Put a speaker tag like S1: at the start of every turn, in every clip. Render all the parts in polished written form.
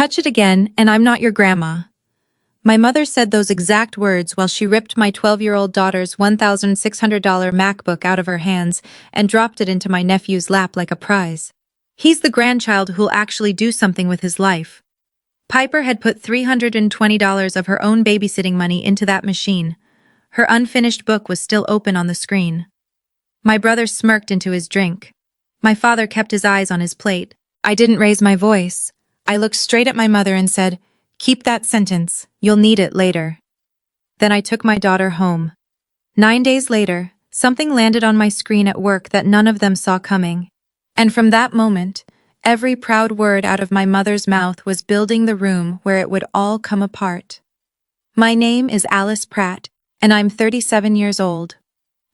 S1: Touch it again, and I'm not your grandma. My mother said those exact words while she ripped my 12-year-old daughter's $1,600 MacBook out of her hands and dropped it into my nephew's lap like a prize. He's the grandchild who'll actually do something with his life. Piper had put $320 of her own babysitting money into that machine. Her unfinished book was still open on the screen. My brother smirked into his drink. My father kept his eyes on his plate. I didn't raise my voice. I looked straight at my mother and said, "Keep that sentence. You'll need it later." Then I took my daughter home. 9 days later, something landed on my screen at work that none of them saw coming. And from that moment, every proud word out of my mother's mouth was building the room where it would all come apart. My name is Alice Pratt, and I'm 37 years old.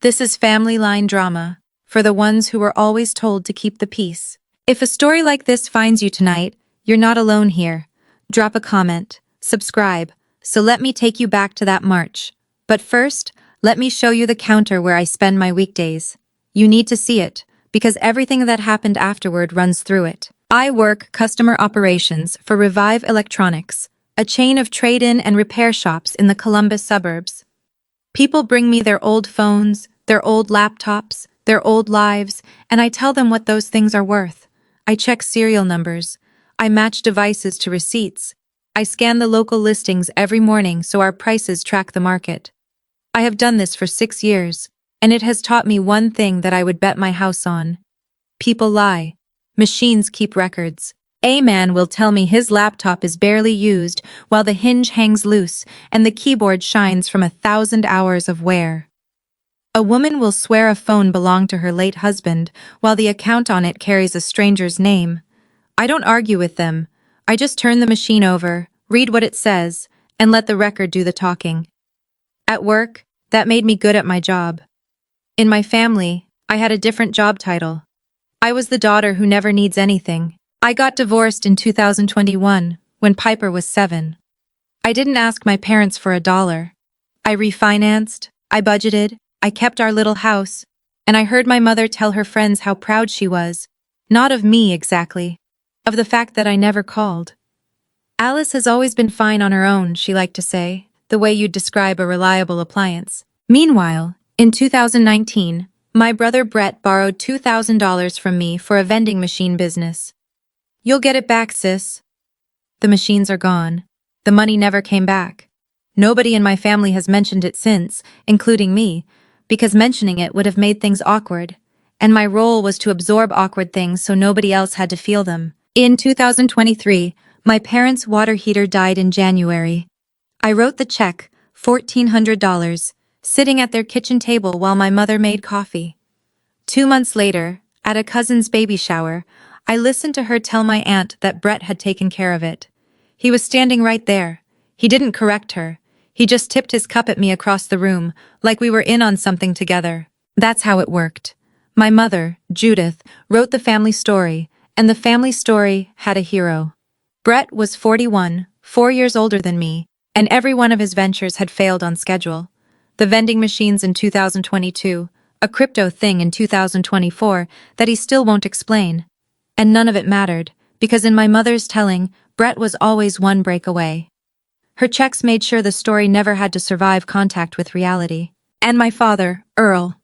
S1: This is family line drama, for the ones who were always told to keep the peace. If a story like this finds you tonight, you're not alone here. Drop a comment, subscribe, so let me take you back to that March. But first, let me show you the counter where I spend my weekdays. You need to see it, because everything that happened afterward runs through it. I work customer operations for Revive Electronics, a chain of trade-in and repair shops in the Columbus suburbs. People bring me their old phones, their old laptops, their old lives, and I tell them what those things are worth. I check serial numbers. I match devices to receipts. I scan the local listings every morning so our prices track the market. I have done this for 6 years, and it has taught me one thing that I would bet my house on. People lie. Machines keep records. A man will tell me his laptop is barely used while the hinge hangs loose and the keyboard shines from 1,000 hours of wear. A woman will swear a phone belonged to her late husband while the account on it carries a stranger's name. I don't argue with them. I just turn the machine over, read what it says, and let the record do the talking. At work, that made me good at my job. In my family, I had a different job title. I was the daughter who never needs anything. I got divorced in 2021, when Piper was 7. I didn't ask my parents for $1. I refinanced, I budgeted, I kept our little house, and I heard my mother tell her friends how proud she was. Not of me, exactly. Of the fact that I never called. Alice has always been fine on her own, she liked to say, the way you'd describe a reliable appliance. Meanwhile, in 2019, my brother Brett borrowed $2,000 from me for a vending machine business. "You'll get it back, sis." The machines are gone. The money never came back. Nobody in my family has mentioned it since, including me, because mentioning it would have made things awkward, and my role was to absorb awkward things so nobody else had to feel them. In 2023, my parents' water heater died in January. I wrote the check, $1,400, sitting at their kitchen table while my mother made coffee. 2 months later, at a cousin's baby shower, I listened to her tell my aunt that Brett had taken care of it. He was standing right there. He didn't correct her. He just tipped his cup at me across the room, like we were in on something together. That's how it worked. My mother, Judith, wrote the family story, and the family story had a hero. Brett was 41, 4 years older than me, and every one of his ventures had failed on schedule. The vending machines in 2022, a crypto thing in 2024 that he still won't explain. And none of it mattered, because in my mother's telling, Brett was always one break away. Her checks made sure the story never had to survive contact with reality. And my father, Earl,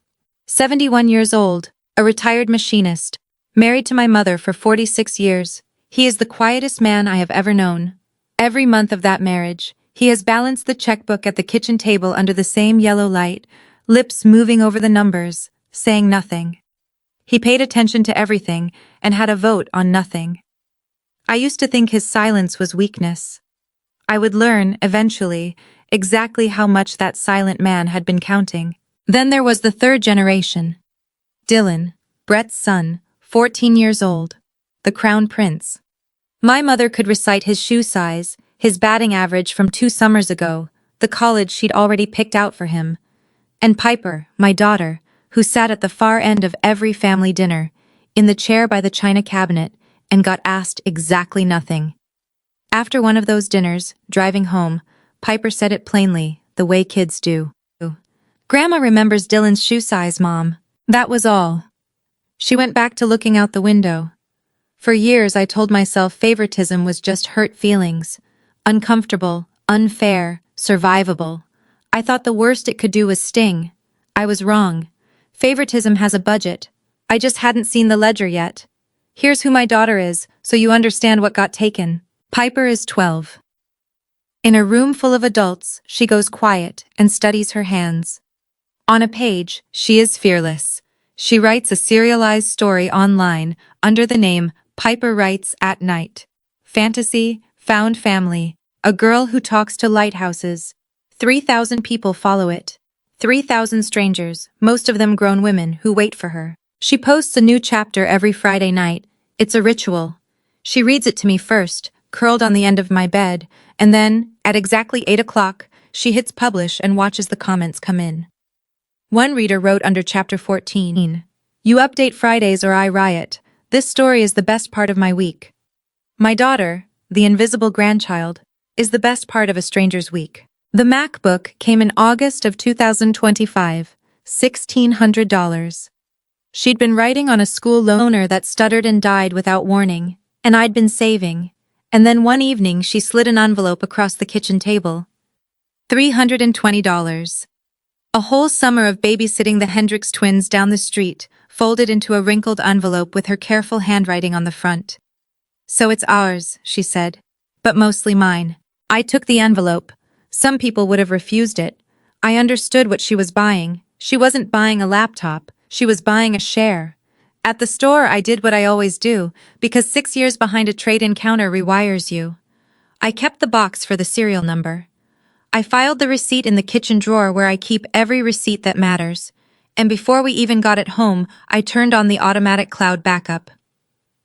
S1: 71 years old, a retired machinist, married to my mother for 46 years. He is the quietest man I have ever known. Every month of that marriage, he has balanced the checkbook at the kitchen table under the same yellow light, lips moving over the numbers, saying nothing. He paid attention to everything and had a vote on nothing. I used to think his silence was weakness. I would learn, eventually, exactly how much that silent man had been counting. Then there was the third generation. Dylan, Brett's son, 14 years old, the crown prince. My mother could recite his shoe size, his batting average from 2 summers ago, the college she'd already picked out for him. And Piper, my daughter, who sat at the far end of every family dinner, in the chair by the china cabinet, and got asked exactly nothing. After one of those dinners, driving home, Piper said it plainly, the way kids do. "Grandma remembers Dylan's shoe size, Mom." That was all. She went back to looking out the window. For years I told myself favoritism was just hurt feelings. Uncomfortable, unfair, survivable. I thought the worst it could do was sting. I was wrong. Favoritism has a budget. I just hadn't seen the ledger yet. Here's who my daughter is, so you understand what got taken. Piper is 12. In a room full of adults, she goes quiet and studies her hands. On a page, she is fearless. She writes a serialized story online under the name Piper Writes at Night. Fantasy, found family, a girl who talks to lighthouses. 3,000 people follow it. 3,000 strangers, most of them grown women, who wait for her. She posts a new chapter every Friday night. It's a ritual. She reads it to me first, curled on the end of my bed, and then, at exactly 8 o'clock, she hits publish and watches the comments come in. One reader wrote under chapter 14, "You update Fridays or I riot. This story is the best part of my week." My daughter, the invisible grandchild, is the best part of a stranger's week. The MacBook came in August of 2025, $1,600. She'd been writing on a school loaner that stuttered and died without warning, and I'd been saving. And then one evening she slid an envelope across the kitchen table. $320. A whole summer of babysitting the Hendricks twins down the street, folded into a wrinkled envelope with her careful handwriting on the front. "So it's ours," she said. "But mostly mine." I took the envelope. Some people would have refused it. I understood what she was buying. She wasn't buying a laptop, she was buying a share. At the store I did what I always do, because 6 years behind a trade-in counter rewires you. I kept the box for the serial number. I filed the receipt in the kitchen drawer where I keep every receipt that matters. And before we even got it home, I turned on the automatic cloud backup.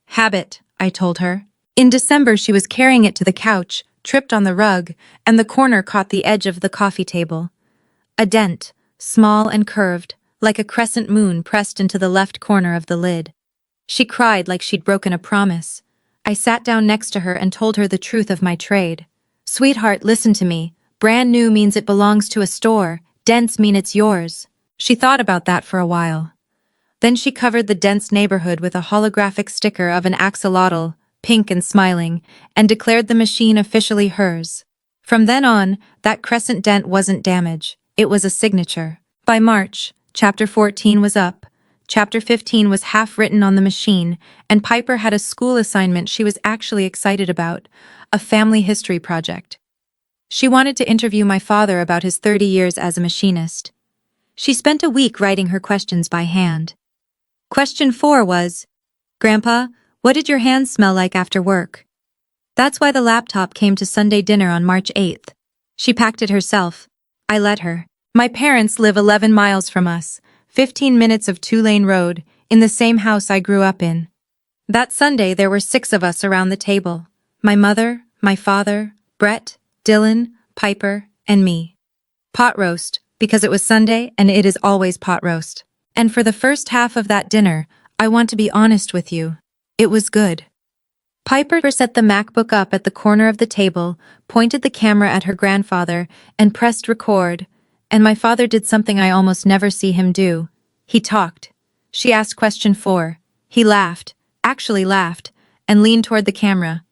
S1: "Habit," I told her. In December she was carrying it to the couch, tripped on the rug, and the corner caught the edge of the coffee table. A dent, small and curved, like a crescent moon pressed into the left corner of the lid. She cried like she'd broken a promise. I sat down next to her and told her the truth of my trade. "Sweetheart, listen to me. Brand new means it belongs to a store. Dents mean it's yours." She thought about that for a while. Then she covered the dense neighborhood with a holographic sticker of an axolotl, pink and smiling, and declared the machine officially hers. From then on, that crescent dent wasn't damage. It was a signature. By March, chapter 14 was up. Chapter 15 was half written on the machine, and Piper had a school assignment she was actually excited about, a family history project. She wanted to interview my father about his 30 years as a machinist. She spent a week writing her questions by hand. Question 4 was, "Grandpa, what did your hands smell like after work?" That's why the laptop came to Sunday dinner on March 8th. She packed it herself. I let her. My parents live 11 miles from us, 15 minutes of 2-lane road, in the same house I grew up in. That Sunday there were 6 of us around the table. My mother, my father, Brett, Dylan, Piper, and me. Pot roast, because it was Sunday and it is always pot roast. And for the first half of that dinner, I want to be honest with you, it was good. Piper set the MacBook up at the corner of the table, pointed the camera at her grandfather, and pressed record. And my father did something I almost never see him do. He talked. She asked question 4. He laughed, actually laughed, and leaned toward the camera.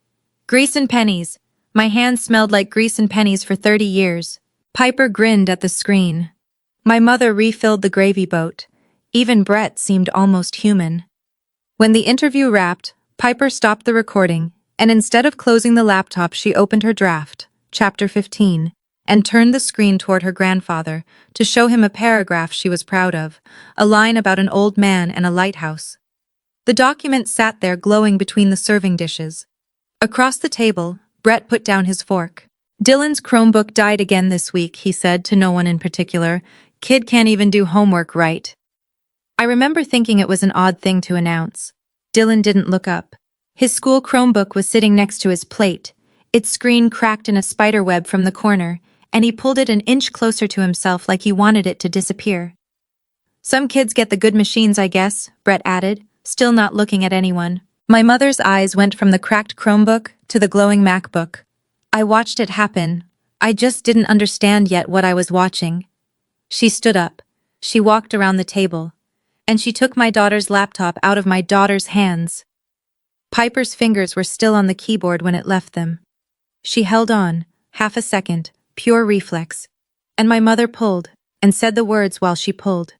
S1: "Grease and pennies. My hands smelled like grease and pennies for 30 years. Piper grinned at the screen. My mother refilled the gravy boat. Even Brett seemed almost human. When the interview wrapped, Piper stopped the recording, and instead of closing the laptop she opened her draft, chapter 15, and turned the screen toward her grandfather to show him a paragraph she was proud of, a line about an old man and a lighthouse. The document sat there glowing between the serving dishes. Across the table, Brett put down his fork. "Dylan's Chromebook died again this week," he said to no one in particular. "Kid can't even do homework right." I remember thinking it was an odd thing to announce. Dylan didn't look up. His school Chromebook was sitting next to his plate. Its screen cracked in a spider web from the corner, and he pulled it an inch closer to himself like he wanted it to disappear. "Some kids get the good machines, I guess," Brett added, still not looking at anyone. My mother's eyes went from the cracked Chromebook to the glowing MacBook. I watched it happen. I just didn't understand yet what I was watching. She stood up. She walked around the table. And she took my daughter's laptop out of my daughter's hands. Piper's fingers were still on the keyboard when it left them. She held on, half a second, pure reflex. And my mother pulled, and said the words while she pulled.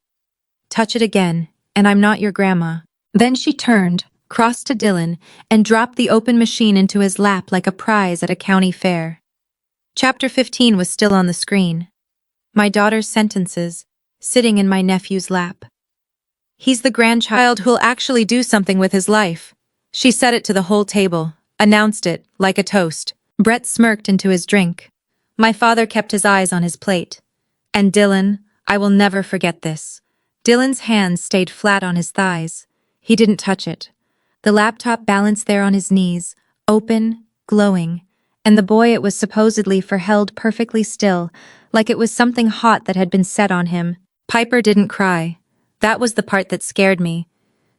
S1: Touch it again, and I'm not your grandma. Then she turned, crossed to Dylan, and dropped the open machine into his lap like a prize at a county fair. Chapter 15 was still on the screen. My daughter's sentences, sitting in my nephew's lap. He's the grandchild who'll actually do something with his life. She said it to the whole table, announced it, like a toast. Brett smirked into his drink. My father kept his eyes on his plate. And Dylan, I will never forget this. Dylan's hands stayed flat on his thighs. He didn't touch it. The laptop balanced there on his knees, open, glowing, and the boy it was supposedly for held perfectly still, like it was something hot that had been set on him. Piper didn't cry. That was the part that scared me.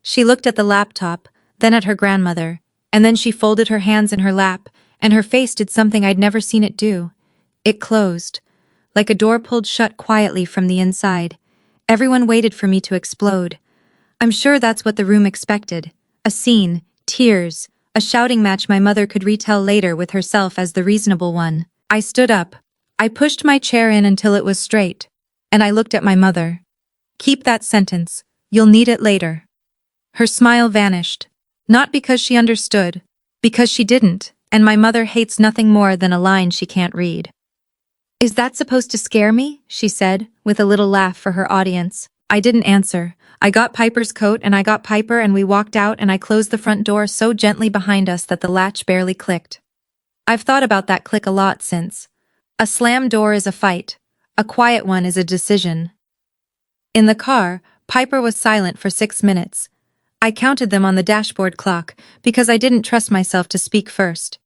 S1: She looked at the laptop, then at her grandmother, and then she folded her hands in her lap, and her face did something I'd never seen it do. It closed, like a door pulled shut quietly from the inside. Everyone waited for me to explode. I'm sure that's what the room expected. A scene, tears, a shouting match my mother could retell later with herself as the reasonable one. I stood up. I pushed my chair in until it was straight. And I looked at my mother. Keep that sentence. You'll need it later. Her smile vanished. Not because she understood. Because she didn't, and my mother hates nothing more than a line she can't read. Is that supposed to scare me? She said, with a little laugh for her audience. I didn't answer. I got Piper's coat and I got Piper and we walked out and I closed the front door so gently behind us that the latch barely clicked. I've thought about that click a lot since. A slammed door is a fight. A quiet one is a decision. In the car, Piper was silent for 6 minutes. I counted them on the dashboard clock because I didn't trust myself to speak first.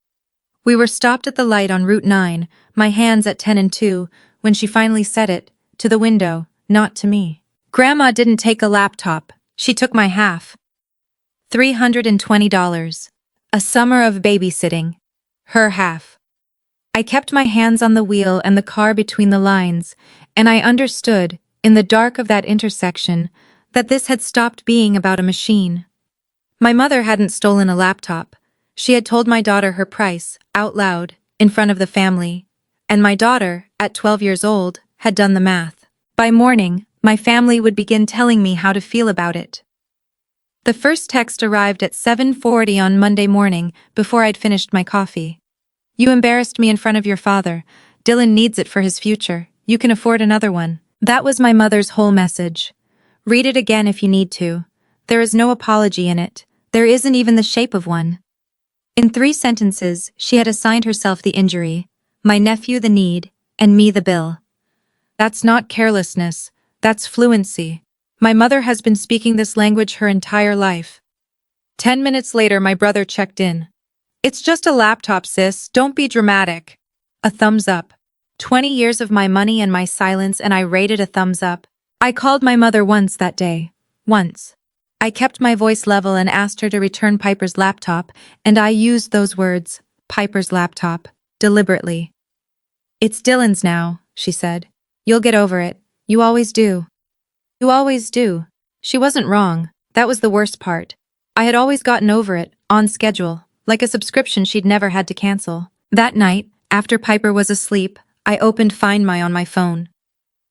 S1: We were stopped at the light on Route 9, my hands at 10 and 2, when she finally said it, to the window, not to me. Grandma didn't take a laptop. She took my half. $320. A summer of babysitting. Her half. I kept my hands on the wheel and the car between the lines, and I understood, in the dark of that intersection, that this had stopped being about a machine. My mother hadn't stolen a laptop. She had told my daughter her price, out loud, in front of the family. And my daughter, at 12 years old, had done the math. By morning, my family would begin telling me how to feel about it. The first text arrived at 7:40 on Monday morning, before I'd finished my coffee. You embarrassed me in front of your father. Dylan needs it for his future. You can afford another one. That was my mother's whole message. Read it again if you need to. There is no apology in it. There isn't even the shape of one. In 3 sentences, she had assigned herself the injury, my nephew the need, and me the bill. That's not carelessness. That's fluency. My mother has been speaking this language her entire life. 10 minutes later, my brother checked in. It's just a laptop, sis. Don't be dramatic. A thumbs up. 20 years of my money and my silence, and I rated a thumbs up. I called my mother once that day. Once. I kept my voice level and asked her to return Piper's laptop, and I used those words, Piper's laptop, deliberately. It's Dylan's now, she said. You'll get over it. You always do. You always do. She wasn't wrong. That was the worst part. I had always gotten over it, on schedule, like a subscription she'd never had to cancel. That night, after Piper was asleep, I opened Find My on my phone.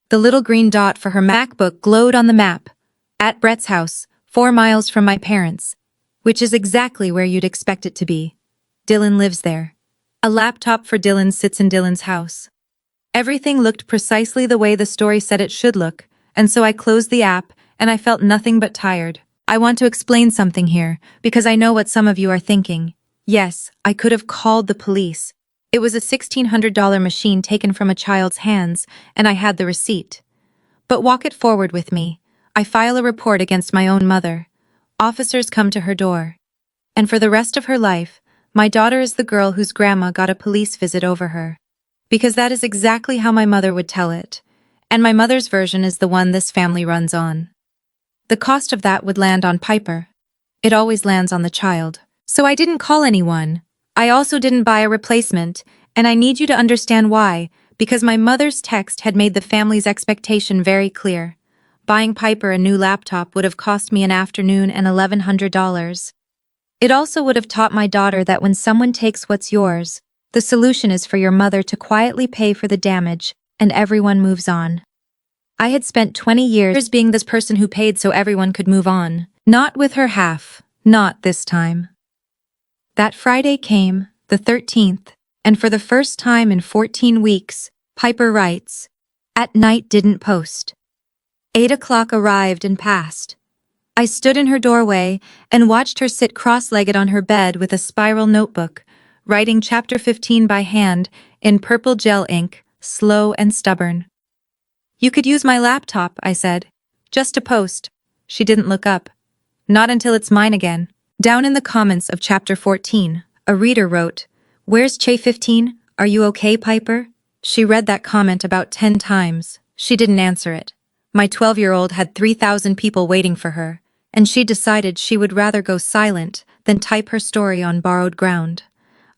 S1: The little green dot for her MacBook glowed on the map. At Brett's house, 4 miles from my parents. Which is exactly where you'd expect it to be. Dylan lives there. A laptop for Dylan sits in Dylan's house. Everything looked precisely the way the story said it should look, and so I closed the app, and I felt nothing but tired. I want to explain something here, because I know what some of you are thinking. Yes, I could have called the police. It was a $1,600 machine taken from a child's hands, and I had the receipt. But walk it forward with me. I file a report against my own mother. Officers come to her door. And for the rest of her life, my daughter is the girl whose grandma got a police visit over her. Because that is exactly how my mother would tell it. And my mother's version is the one this family runs on. The cost of that would land on Piper. It always lands on the child. So I didn't call anyone. I also didn't buy a replacement, and I need you to understand why, because my mother's text had made the family's expectation very clear. Buying Piper a new laptop would have cost me an afternoon and $1,100. It also would have taught my daughter that when someone takes what's yours, the solution is for your mother to quietly pay for the damage, and everyone moves on. I had spent 20 years being this person who paid so everyone could move on. Not with her half, not this time. That Friday came, the 13th, and for the first time in 14 weeks, Piper writes, "At night didn't post." 8 o'clock arrived and passed. I stood in her doorway and watched her sit cross-legged on her bed with a spiral notebook, writing chapter 15 by hand in purple gel ink, slow and stubborn. "You could use my laptop," I said. "Just to post." She didn't look up. "Not until it's mine again." Down in the comments of chapter 14, a reader wrote, "Where's Che 15? Are you okay, Piper?" She read that comment about 10 times. She didn't answer it. My 12-year-old had 3,000 people waiting for her, and she decided she would rather go silent than type her story on borrowed ground.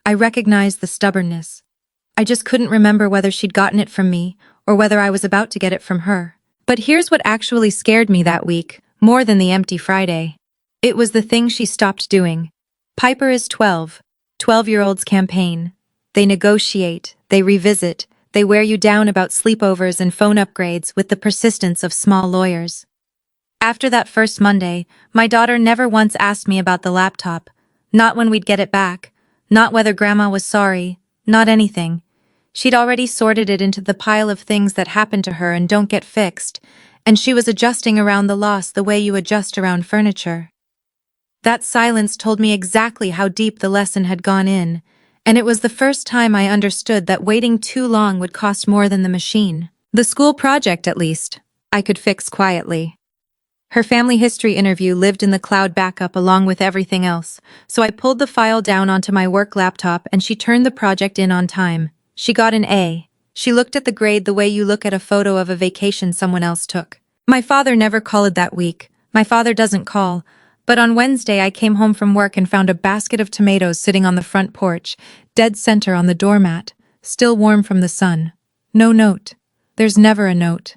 S1: I recognized the stubbornness. I just couldn't remember whether she'd gotten it from me or whether I was about to get it from her. But here's what actually scared me that week, more than the empty Friday. It was the thing she stopped doing. Piper is 12. 12-year-olds campaign. They negotiate, they revisit, they wear you down about sleepovers and phone upgrades with the persistence of small lawyers. After that first Monday, my daughter never once asked me about the laptop. Not when we'd get it back. Not whether Grandma was sorry. Not anything. She'd already sorted it into the pile of things that happen to her and don't get fixed, and she was adjusting around the loss the way you adjust around furniture. That silence told me exactly how deep the lesson had gone in, and it was the first time I understood that waiting too long would cost more than the machine. The school project, at least, I could fix quietly. Her family history interview lived in the cloud backup along with everything else, so I pulled the file down onto my work laptop and she turned the project in on time. She got an A. She looked at the grade the way you look at a photo of a vacation someone else took. My father never called that week. My father doesn't call. But on Wednesday I came home from work and found a basket of tomatoes sitting on the front porch, dead center on the doormat, still warm from the sun. No note. There's never a note.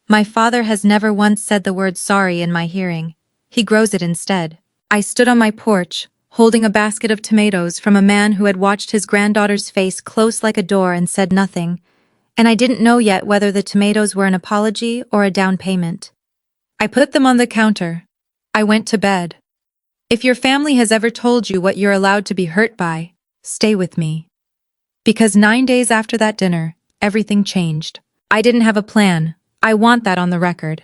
S1: My father has never once said the word sorry in my hearing. He grows it instead. I stood on my porch, holding a basket of tomatoes from a man who had watched his granddaughter's face close like a door and said nothing, and I didn't know yet whether the tomatoes were an apology or a down payment. I put them on the counter. I went to bed. If your family has ever told you what you're allowed to be hurt by, stay with me. Because 9 days after that dinner, everything changed. I didn't have a plan. I want that on the record.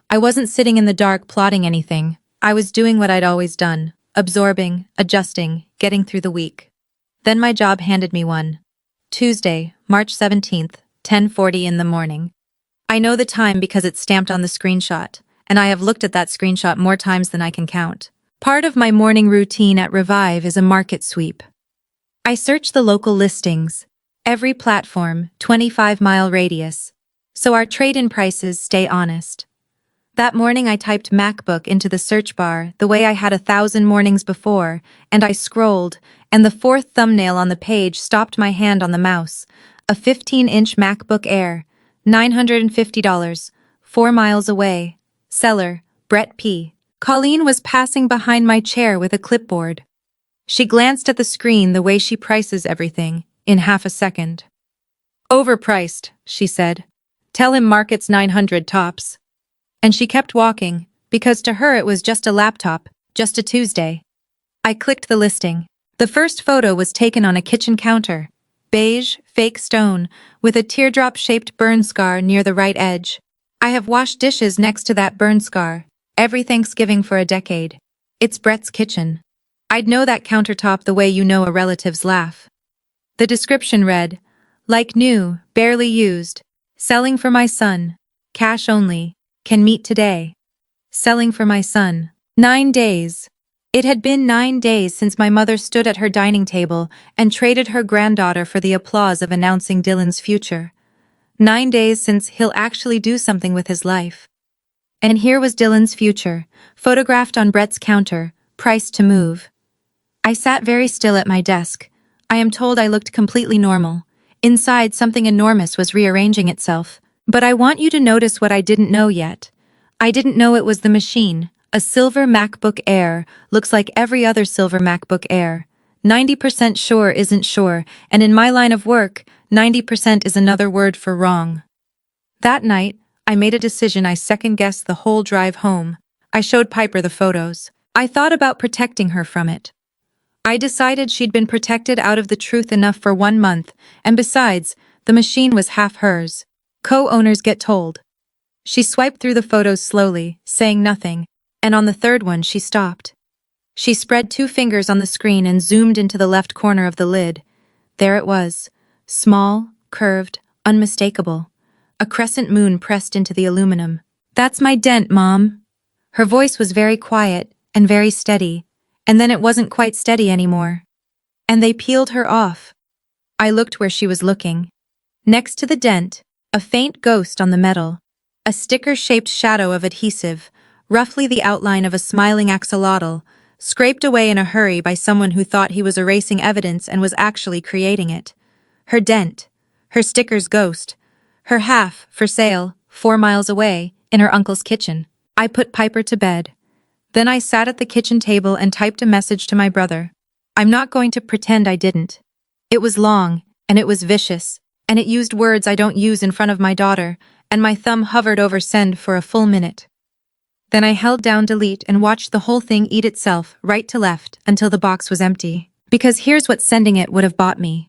S1: I wasn't sitting in the dark plotting anything. I was doing what I'd always done, absorbing, adjusting, getting through the week. Then my job handed me one. Tuesday, March 17th, 10:40 in the morning. I know the time because it's stamped on the screenshot, and I have looked at that screenshot more times than I can count. Part of my morning routine at Revive is a market sweep. I search the local listings, every platform, 25-mile radius, so our trade-in prices stay honest. That morning I typed MacBook into the search bar the way I had 1,000 mornings before, and I scrolled, and the fourth thumbnail on the page stopped my hand on the mouse. A 15-inch MacBook Air, $950, 4 miles away. Seller, Brett P. Colleen was passing behind my chair with a clipboard. She glanced at the screen the way she prices everything, in half a second. "Overpriced," she said. "Tell him market's 900 tops." And she kept walking, because to her it was just a laptop, just a Tuesday. I clicked the listing. The first photo was taken on a kitchen counter. Beige, fake stone, with a teardrop-shaped burn scar near the right edge. I have washed dishes next to that burn scar, every Thanksgiving for a decade. It's Brett's kitchen. I'd know that countertop the way you know a relative's laugh. The description read, "Like new, barely used. Selling for my son. Cash only. Can meet today." Selling for my son. 9 days. It had been 9 days since my mother stood at her dining table and traded her granddaughter for the applause of announcing Dylan's future. 9 days since he'll actually do something with his life. And here was Dylan's future, photographed on Brett's counter, priced to move. I sat very still at my desk. I am told I looked completely normal. Inside, something enormous was rearranging itself. But I want you to notice what I didn't know yet. I didn't know it was the machine, A silver MacBook Air looks like every other silver MacBook Air. 90% sure isn't sure, and in my line of work, 90% is another word for wrong. That night, I made a decision. I second-guessed the whole drive home. I showed Piper the photos. I thought about protecting her from it. I decided she'd been protected out of the truth enough for 1 month, and besides, the machine was half hers. Co-owners get told. She swiped through the photos slowly, saying nothing, and on the third one she stopped. She spread 2 fingers on the screen and zoomed into the left corner of the lid. There it was. Small, curved, unmistakable. A crescent moon pressed into the aluminum. "That's my dent, Mom." Her voice was very quiet and very steady, and then it wasn't quite steady anymore. "And they peeled her off." I looked where she was looking. Next to the dent, a faint ghost on the metal. A sticker-shaped shadow of adhesive, roughly the outline of a smiling axolotl, scraped away in a hurry by someone who thought he was erasing evidence and was actually creating it. Her dent. Her sticker's ghost. Her half, for sale, 4 miles away, in her uncle's kitchen. I put Piper to bed. Then I sat at the kitchen table and typed a message to my brother. I'm not going to pretend I didn't. It was long, and it was vicious, and it used words I don't use in front of my daughter, and my thumb hovered over send for a full minute. Then I held down delete and watched the whole thing eat itself, right to left, until the box was empty. Because here's what sending it would have bought me.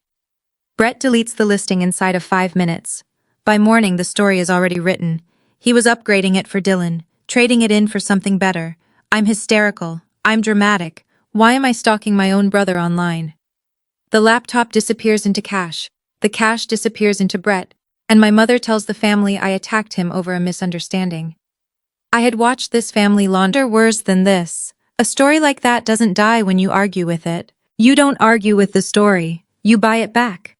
S1: Brett deletes the listing inside of 5 minutes. By morning the story is already written. He was upgrading it for Dylan, trading it in for something better. I'm hysterical. I'm dramatic. Why am I stalking my own brother online? The laptop disappears into cash. The cash disappears into Brett, and my mother tells the family I attacked him over a misunderstanding. I had watched this family launder worse than this. A story like that doesn't die when you argue with it. You don't argue with the story, you buy it back.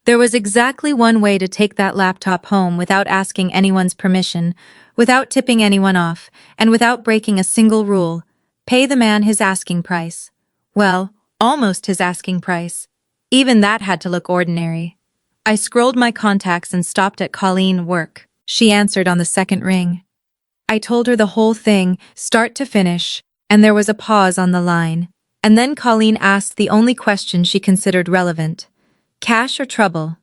S1: There was exactly one way to take that laptop home without asking anyone's permission, without tipping anyone off, and without breaking a single rule. Pay the man his asking price. Well, almost his asking price. Even that had to look ordinary. I scrolled my contacts and stopped at Colleen work. She answered on the second ring. I told her the whole thing, start to finish, and there was a pause on the line. And then Colleen asked the only question she considered relevant. Cash or trouble?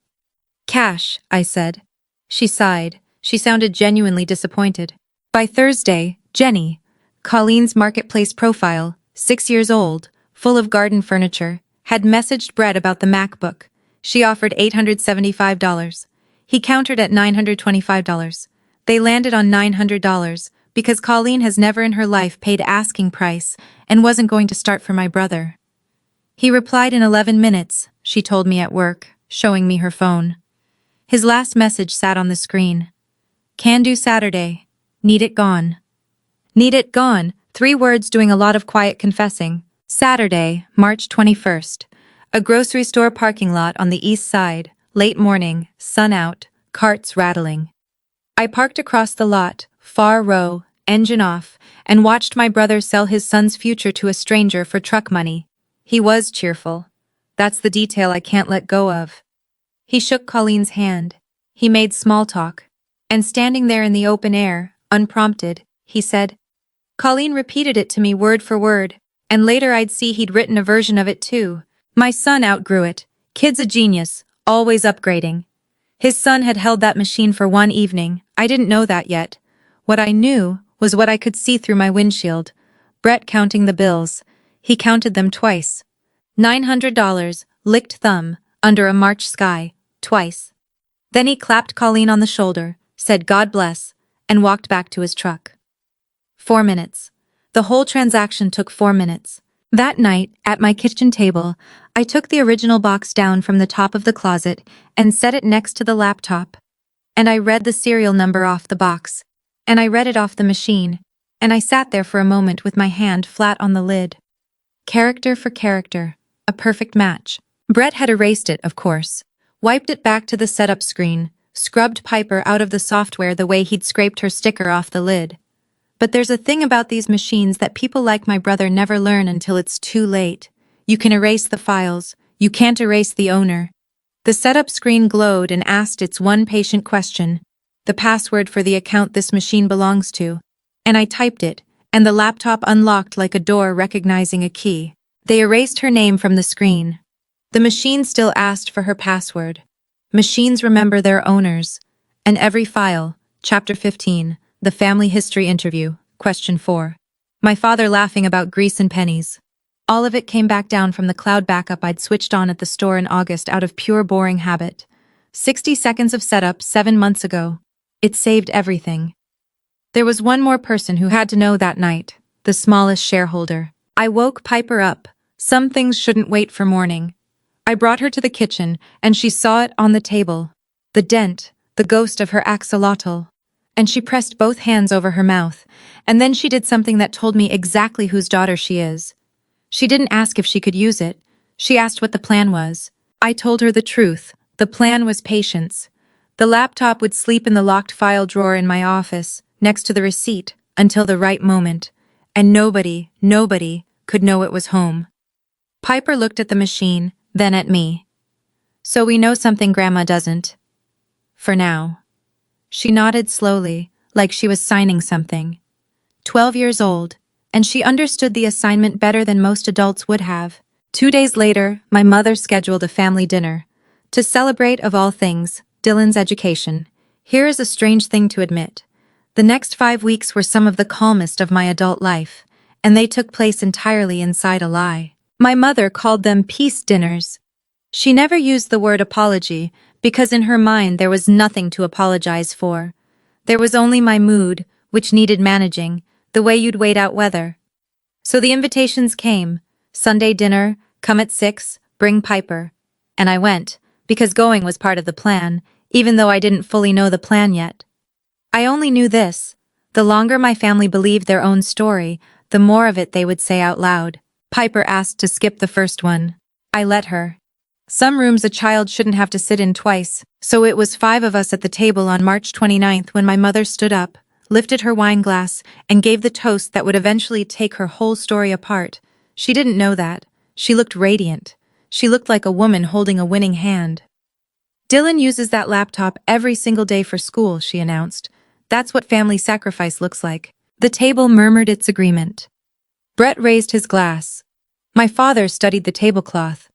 S1: Cash, I said. She sighed. She sounded genuinely disappointed. By Thursday, Jenny, Colleen's marketplace profile, 6 years old, full of garden furniture, had messaged Brett about the MacBook. She offered $875. He countered at $925. They landed on $900 because Colleen has never in her life paid asking price and wasn't going to start for my brother. He replied in 11 minutes, she told me at work, showing me her phone. His last message sat on the screen. Can do Saturday. Need it gone. Need it gone, 3 words doing a lot of quiet confessing. Saturday, March 21st. A grocery store parking lot on the east side, late morning, sun out, carts rattling. I parked across the lot, far row, engine off, and watched my brother sell his son's future to a stranger for truck money. He was cheerful. That's the detail I can't let go of. He shook Colleen's hand. He made small talk. And standing there in the open air, unprompted, he said, Colleen repeated it to me word for word, and later I'd see he'd written a version of it too. My son outgrew it. Kid's a genius, always upgrading. His son had held that machine for 1 evening. I didn't know that yet. What I knew was what I could see through my windshield. Brett counting the bills. He counted them twice. $900, licked thumb, under a March sky, twice. Then he clapped Colleen on the shoulder, said God bless, and walked back to his truck. 4 minutes. The whole transaction took 4 minutes. That night, at my kitchen table, I took the original box down from the top of the closet and set it next to the laptop. And I read the serial number off the box. And I read it off the machine. And I sat there for a moment with my hand flat on the lid. Character for character. A perfect match. Brett had erased it, of course. Wiped it back to the setup screen. Scrubbed Piper out of the software the way he'd scraped her sticker off the lid. But there's a thing about these machines that people like my brother never learn until it's too late. You can erase the files. You can't erase the owner. The setup screen glowed and asked its one patient question. The password for the account this machine belongs to. And I typed it, and the laptop unlocked like a door recognizing a key. They erased her name from the screen. The machine still asked for her password. Machines remember their owners. And every file, Chapter 15, the family history interview, Question 4. My father laughing about grease and pennies. All of it came back down from the cloud backup I'd switched on at the store in August out of pure boring habit. 60 seconds of setup 7 months ago. It saved everything. There was one more person who had to know that night, the smallest shareholder. I woke Piper up. Some things shouldn't wait for morning. I brought her to the kitchen, and she saw it on the table. The dent, the ghost of her axolotl. And she pressed both hands over her mouth, and then she did something that told me exactly whose daughter she is. She didn't ask if she could use it. She asked what the plan was. I told her the truth. The plan was patience. The laptop would sleep in the locked file drawer in my office, next to the receipt, until the right moment. And nobody could know it was home. Piper looked at the machine, then at me. So we know something Grandma doesn't. For now. She nodded slowly, like she was signing something. 12 years old, and she understood the assignment better than most adults would have. 2 days later, my mother scheduled a family dinner. To celebrate, of all things, Dylan's education. Here is a strange thing to admit. The next 5 weeks were some of the calmest of my adult life, and they took place entirely inside a lie. My mother called them peace dinners. She never used the word apology, because in her mind there was nothing to apologize for. There was only my mood, which needed managing, the way you'd wait out weather. So the invitations came. Sunday dinner, come at 6, bring Piper. And I went, because going was part of the plan, even though I didn't fully know the plan yet. I only knew this. The longer my family believed their own story, the more of it they would say out loud. Piper asked to skip the first one. I let her. Some rooms a child shouldn't have to sit in twice, so it was 5 of us at the table on March 29th when my mother stood up, lifted her wine glass, and gave the toast that would eventually take her whole story apart. She didn't know that. She looked radiant. She looked like a woman holding a winning hand. Dylan uses that laptop every single day for school, she announced. That's what family sacrifice looks like. The table murmured its agreement. Brett raised his glass. My father studied the tablecloth.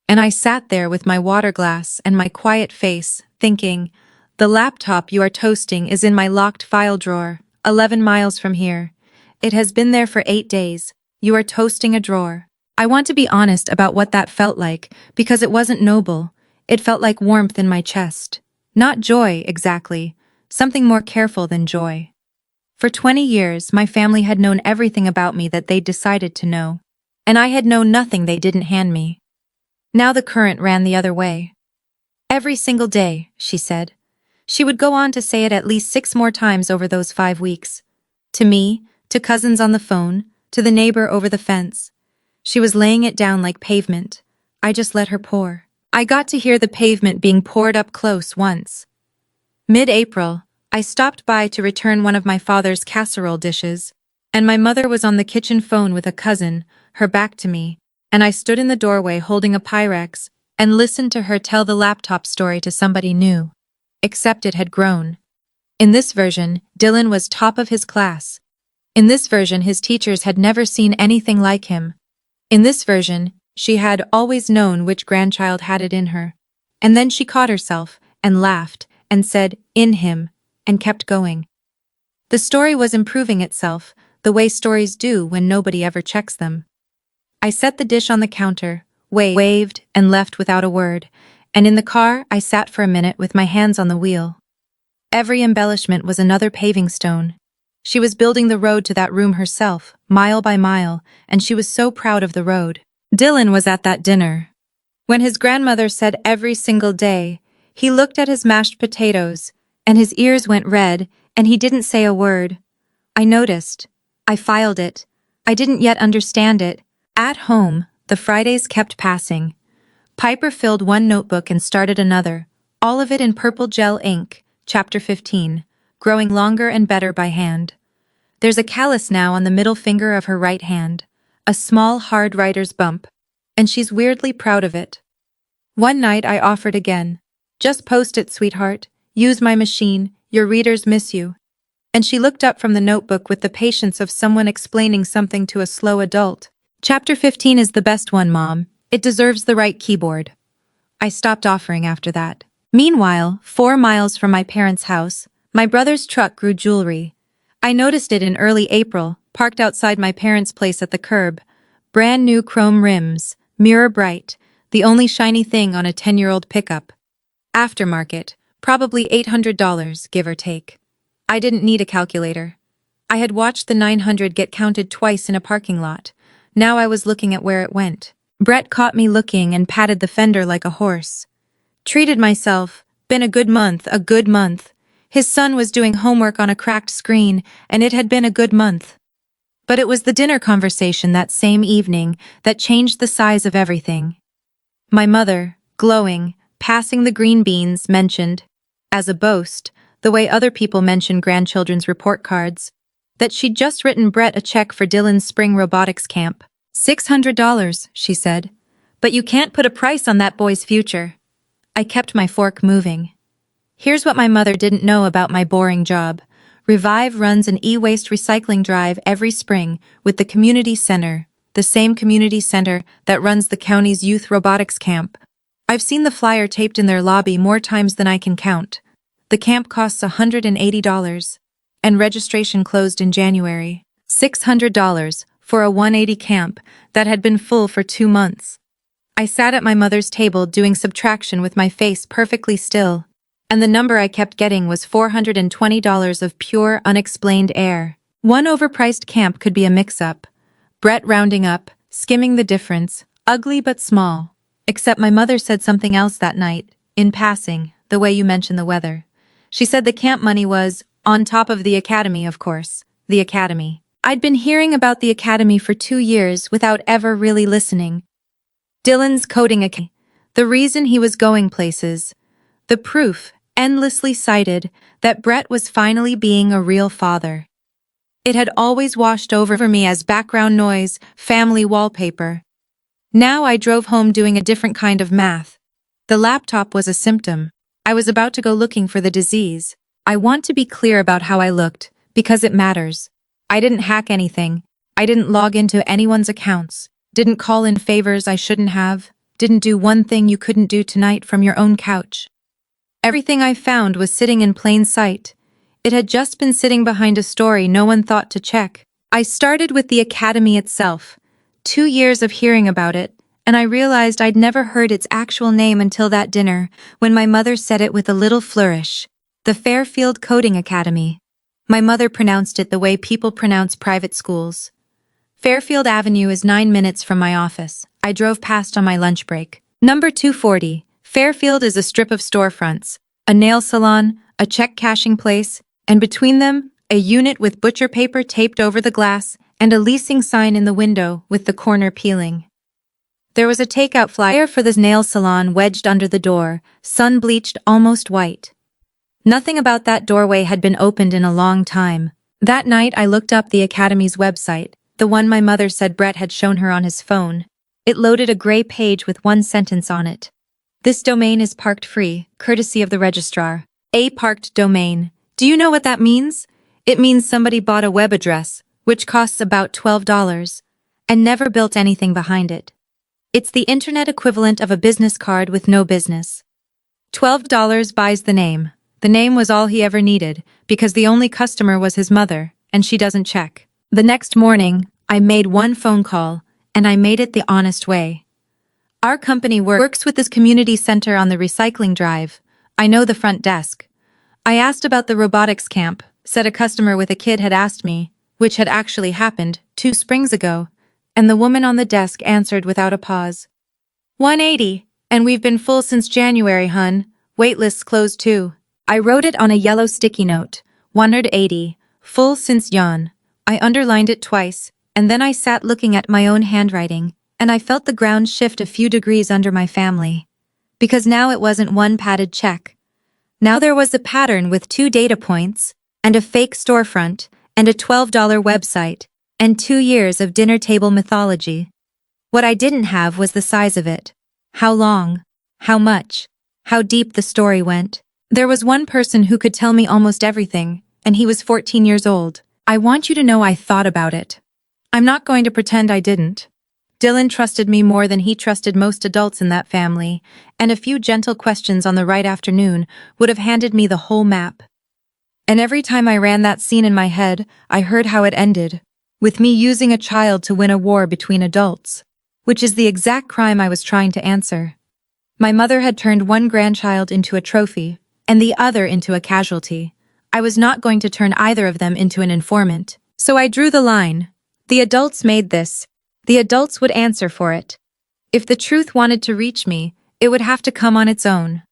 S1: And I sat there with my water glass and my quiet face, thinking, the laptop you are toasting is in my locked file drawer, 11 miles from here. It has been there for 8 days. You are toasting a drawer. I want to be honest about what that felt like, because it wasn't noble. It felt like warmth in my chest. Not joy, exactly. Something more careful than joy. For 20 years, my family had known everything about me that they decided to know. And I had known nothing they didn't hand me. Now the current ran the other way. Every single day, she said. She would go on to say it at least 6 more times over those 5 weeks. To me, to cousins on the phone, to the neighbor over the fence. She was laying it down like pavement. I just let her pour. I got to hear the pavement being poured up close once. Mid-April, I stopped by to return one of my father's casserole dishes, and my mother was on the kitchen phone with a cousin, her back to me, and I stood in the doorway holding a Pyrex and listened to her tell the laptop story to somebody new. Except it had grown. In this version, Dylan was top of his class. In this version, his teachers had never seen anything like him. In this version, she had always known which grandchild had it in her. And then she caught herself, and laughed, and said, in him, and kept going. The story was improving itself, the way stories do when nobody ever checks them. I set the dish on the counter, waved, and left without a word, and in the car I sat for a minute with my hands on the wheel. Every embellishment was another paving stone. She was building the road to that room herself, mile by mile, and she was so proud of the road. Dylan was at that dinner. When his grandmother said every single day, he looked at his mashed potatoes, and his ears went red, and he didn't say a word. I noticed. I filed it. I didn't yet understand it. At home, the Fridays kept passing. Piper filled one notebook and started another, all of it in purple gel ink, Chapter 15, growing longer and better by hand. There's a callus now on the middle finger of her right hand, a small hard writer's bump, and she's weirdly proud of it. One night I offered again. Just post it, sweetheart. Use my machine. Your readers miss you. And she looked up from the notebook with the patience of someone explaining something to a slow adult. Chapter 15 is the best one, Mom. It deserves the right keyboard. I stopped offering after that. Meanwhile, 4 miles from my parents' house, my brother's truck grew jewelry. I noticed it in early April, parked outside my parents' place at the curb. Brand new chrome rims, mirror bright, the only shiny thing on a 10-year-old pickup. Aftermarket, probably $800, give or take. I didn't need a calculator. I had watched the 900 get counted twice in a parking lot. Now I was looking at where it went. Brett caught me looking and patted the fender like a horse. Treated myself. Been a good month, a good month. His son was doing homework on a cracked screen, and it had been a good month. But it was the dinner conversation that same evening that changed the size of everything. My mother, glowing, passing the green beans, mentioned, as a boast, the way other people mention grandchildren's report cards, that she'd just written Brett a check for Dylan's spring robotics camp. $600, she said. But you can't put a price on that boy's future. I kept my fork moving. Here's what my mother didn't know about my boring job. Revive runs an e-waste recycling drive every spring with the community center, the same community center that runs the county's youth robotics camp. I've seen the flyer taped in their lobby more times than I can count. The camp costs $180, and registration closed in January. $600 for a 180 camp that had been full for 2 months. I sat at my mother's table doing subtraction with my face perfectly still, and the number I kept getting was $420 of pure, unexplained air. One overpriced camp could be a mix-up. Brett rounding up, skimming the difference, ugly but small. Except my mother said something else that night, in passing, the way you mentioned the weather. She said the camp money was, on top of the academy, of course, the academy. I'd been hearing about the academy for 2 years without ever really listening. Dylan's coding academy. The reason he was going places. The proof, endlessly cited, that Brett was finally being a real father. It had always washed over me as background noise, family wallpaper. Now I drove home doing a different kind of math. The laptop was a symptom. I was about to go looking for the disease. I want to be clear about how I looked, because it matters. I didn't hack anything. I didn't log into anyone's accounts. Didn't call in favors I shouldn't have. Didn't do one thing you couldn't do tonight from your own couch. Everything I found was sitting in plain sight. It had just been sitting behind a story no one thought to check. I started with the academy itself. 2 years of hearing about it, and I realized I'd never heard its actual name until that dinner, when my mother said it with a little flourish. The Fairfield Coding Academy. My mother pronounced it the way people pronounce private schools. Fairfield Avenue is 9 minutes from my office. I drove past on my lunch break. Number 240. Fairfield is a strip of storefronts, a nail salon, a check cashing place, and between them, a unit with butcher paper taped over the glass and a leasing sign in the window with the corner peeling. There was a takeout flyer for the nail salon wedged under the door, sun-bleached almost white. Nothing about that doorway had been opened in a long time. That night I looked up the Academy's website, the one my mother said Brett had shown her on his phone. It loaded a gray page with one sentence on it. This domain is parked free, courtesy of the registrar. A parked domain. Do you know what that means? It means somebody bought a web address, which costs about $12, and never built anything behind it. It's the internet equivalent of a business card with no business. $12 buys the name. The name was all he ever needed, because the only customer was his mother, and she doesn't check. The next morning, I made one phone call, and I made it the honest way. Our company works with this community center on the recycling drive. I know the front desk. I asked about the robotics camp, said a customer with a kid had asked me, which had actually happened 2 springs ago, and the woman on the desk answered without a pause. 180, and we've been full since January, hun. Waitlists closed too. I wrote it on a yellow sticky note. 180, full since yawn. I underlined it twice, and then I sat looking at my own handwriting, and I felt the ground shift a few degrees under my family. Because now it wasn't one padded check. Now there was a pattern with 2 data points, and a fake storefront, and a $12 website, and 2 years of dinner table mythology. What I didn't have was the size of it. How long? How much? How deep the story went. There was one person who could tell me almost everything, and he was 14 years old. I want you to know I thought about it. I'm not going to pretend I didn't. Dylan trusted me more than he trusted most adults in that family, and a few gentle questions on the right afternoon would have handed me the whole map. And every time I ran that scene in my head, I heard how it ended, with me using a child to win a war between adults, which is the exact crime I was trying to answer. My mother had turned one grandchild into a trophy, and the other into a casualty. I was not going to turn either of them into an informant. So I drew the line. The adults made this. The adults would answer for it. If the truth wanted to reach me, it would have to come on its own.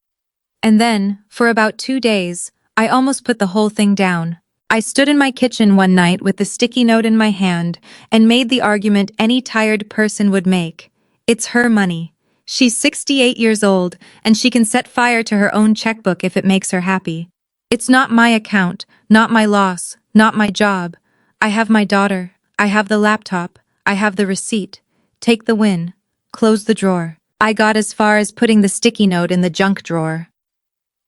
S1: And then, for about 2 days, I almost put the whole thing down. I stood in my kitchen one night with the sticky note in my hand and made the argument any tired person would make. It's her money. She's 68 years old, and she can set fire to her own checkbook if it makes her happy. It's not my account, not my loss, not my job. I have my daughter, I have the laptop, I have the receipt. Take the win. Close the drawer. I got as far as putting the sticky note in the junk drawer.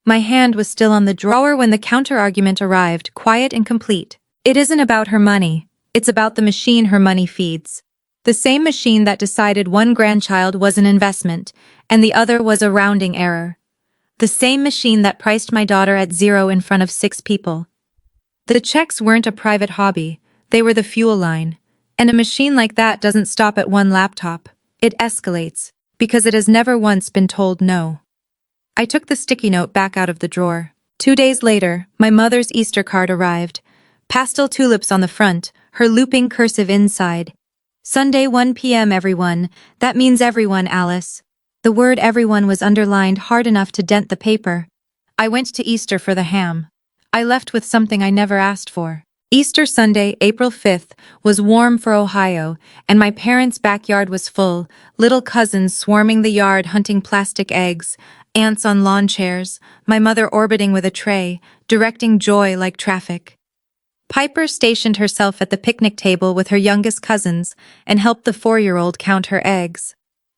S1: My hand was still on the drawer when the counter-argument arrived, quiet and complete. It isn't about her money. It's about the machine her money feeds. The same machine that decided one grandchild was an investment, and the other was a rounding error. The same machine that priced my daughter at 0 in front of 6 people. The checks weren't a private hobby, they were the fuel line. And a machine like that doesn't stop at one laptop. It escalates, because it has never once been told no. I took the sticky note back out of the drawer. 2 days later, my mother's Easter card arrived. Pastel tulips on the front, her looping cursive inside. Sunday 1 p.m. everyone. That means everyone, Alice. The word everyone was underlined hard enough to dent the paper. I went to Easter for the ham. I left with something I never asked for. Easter Sunday, April 5th, was warm for Ohio, and my parents' backyard was full, little cousins swarming the yard hunting plastic eggs, aunts on lawn chairs, my mother orbiting with a tray, directing joy like traffic. Piper stationed herself at the picnic table with her youngest cousins and helped the 4-year-old count her eggs.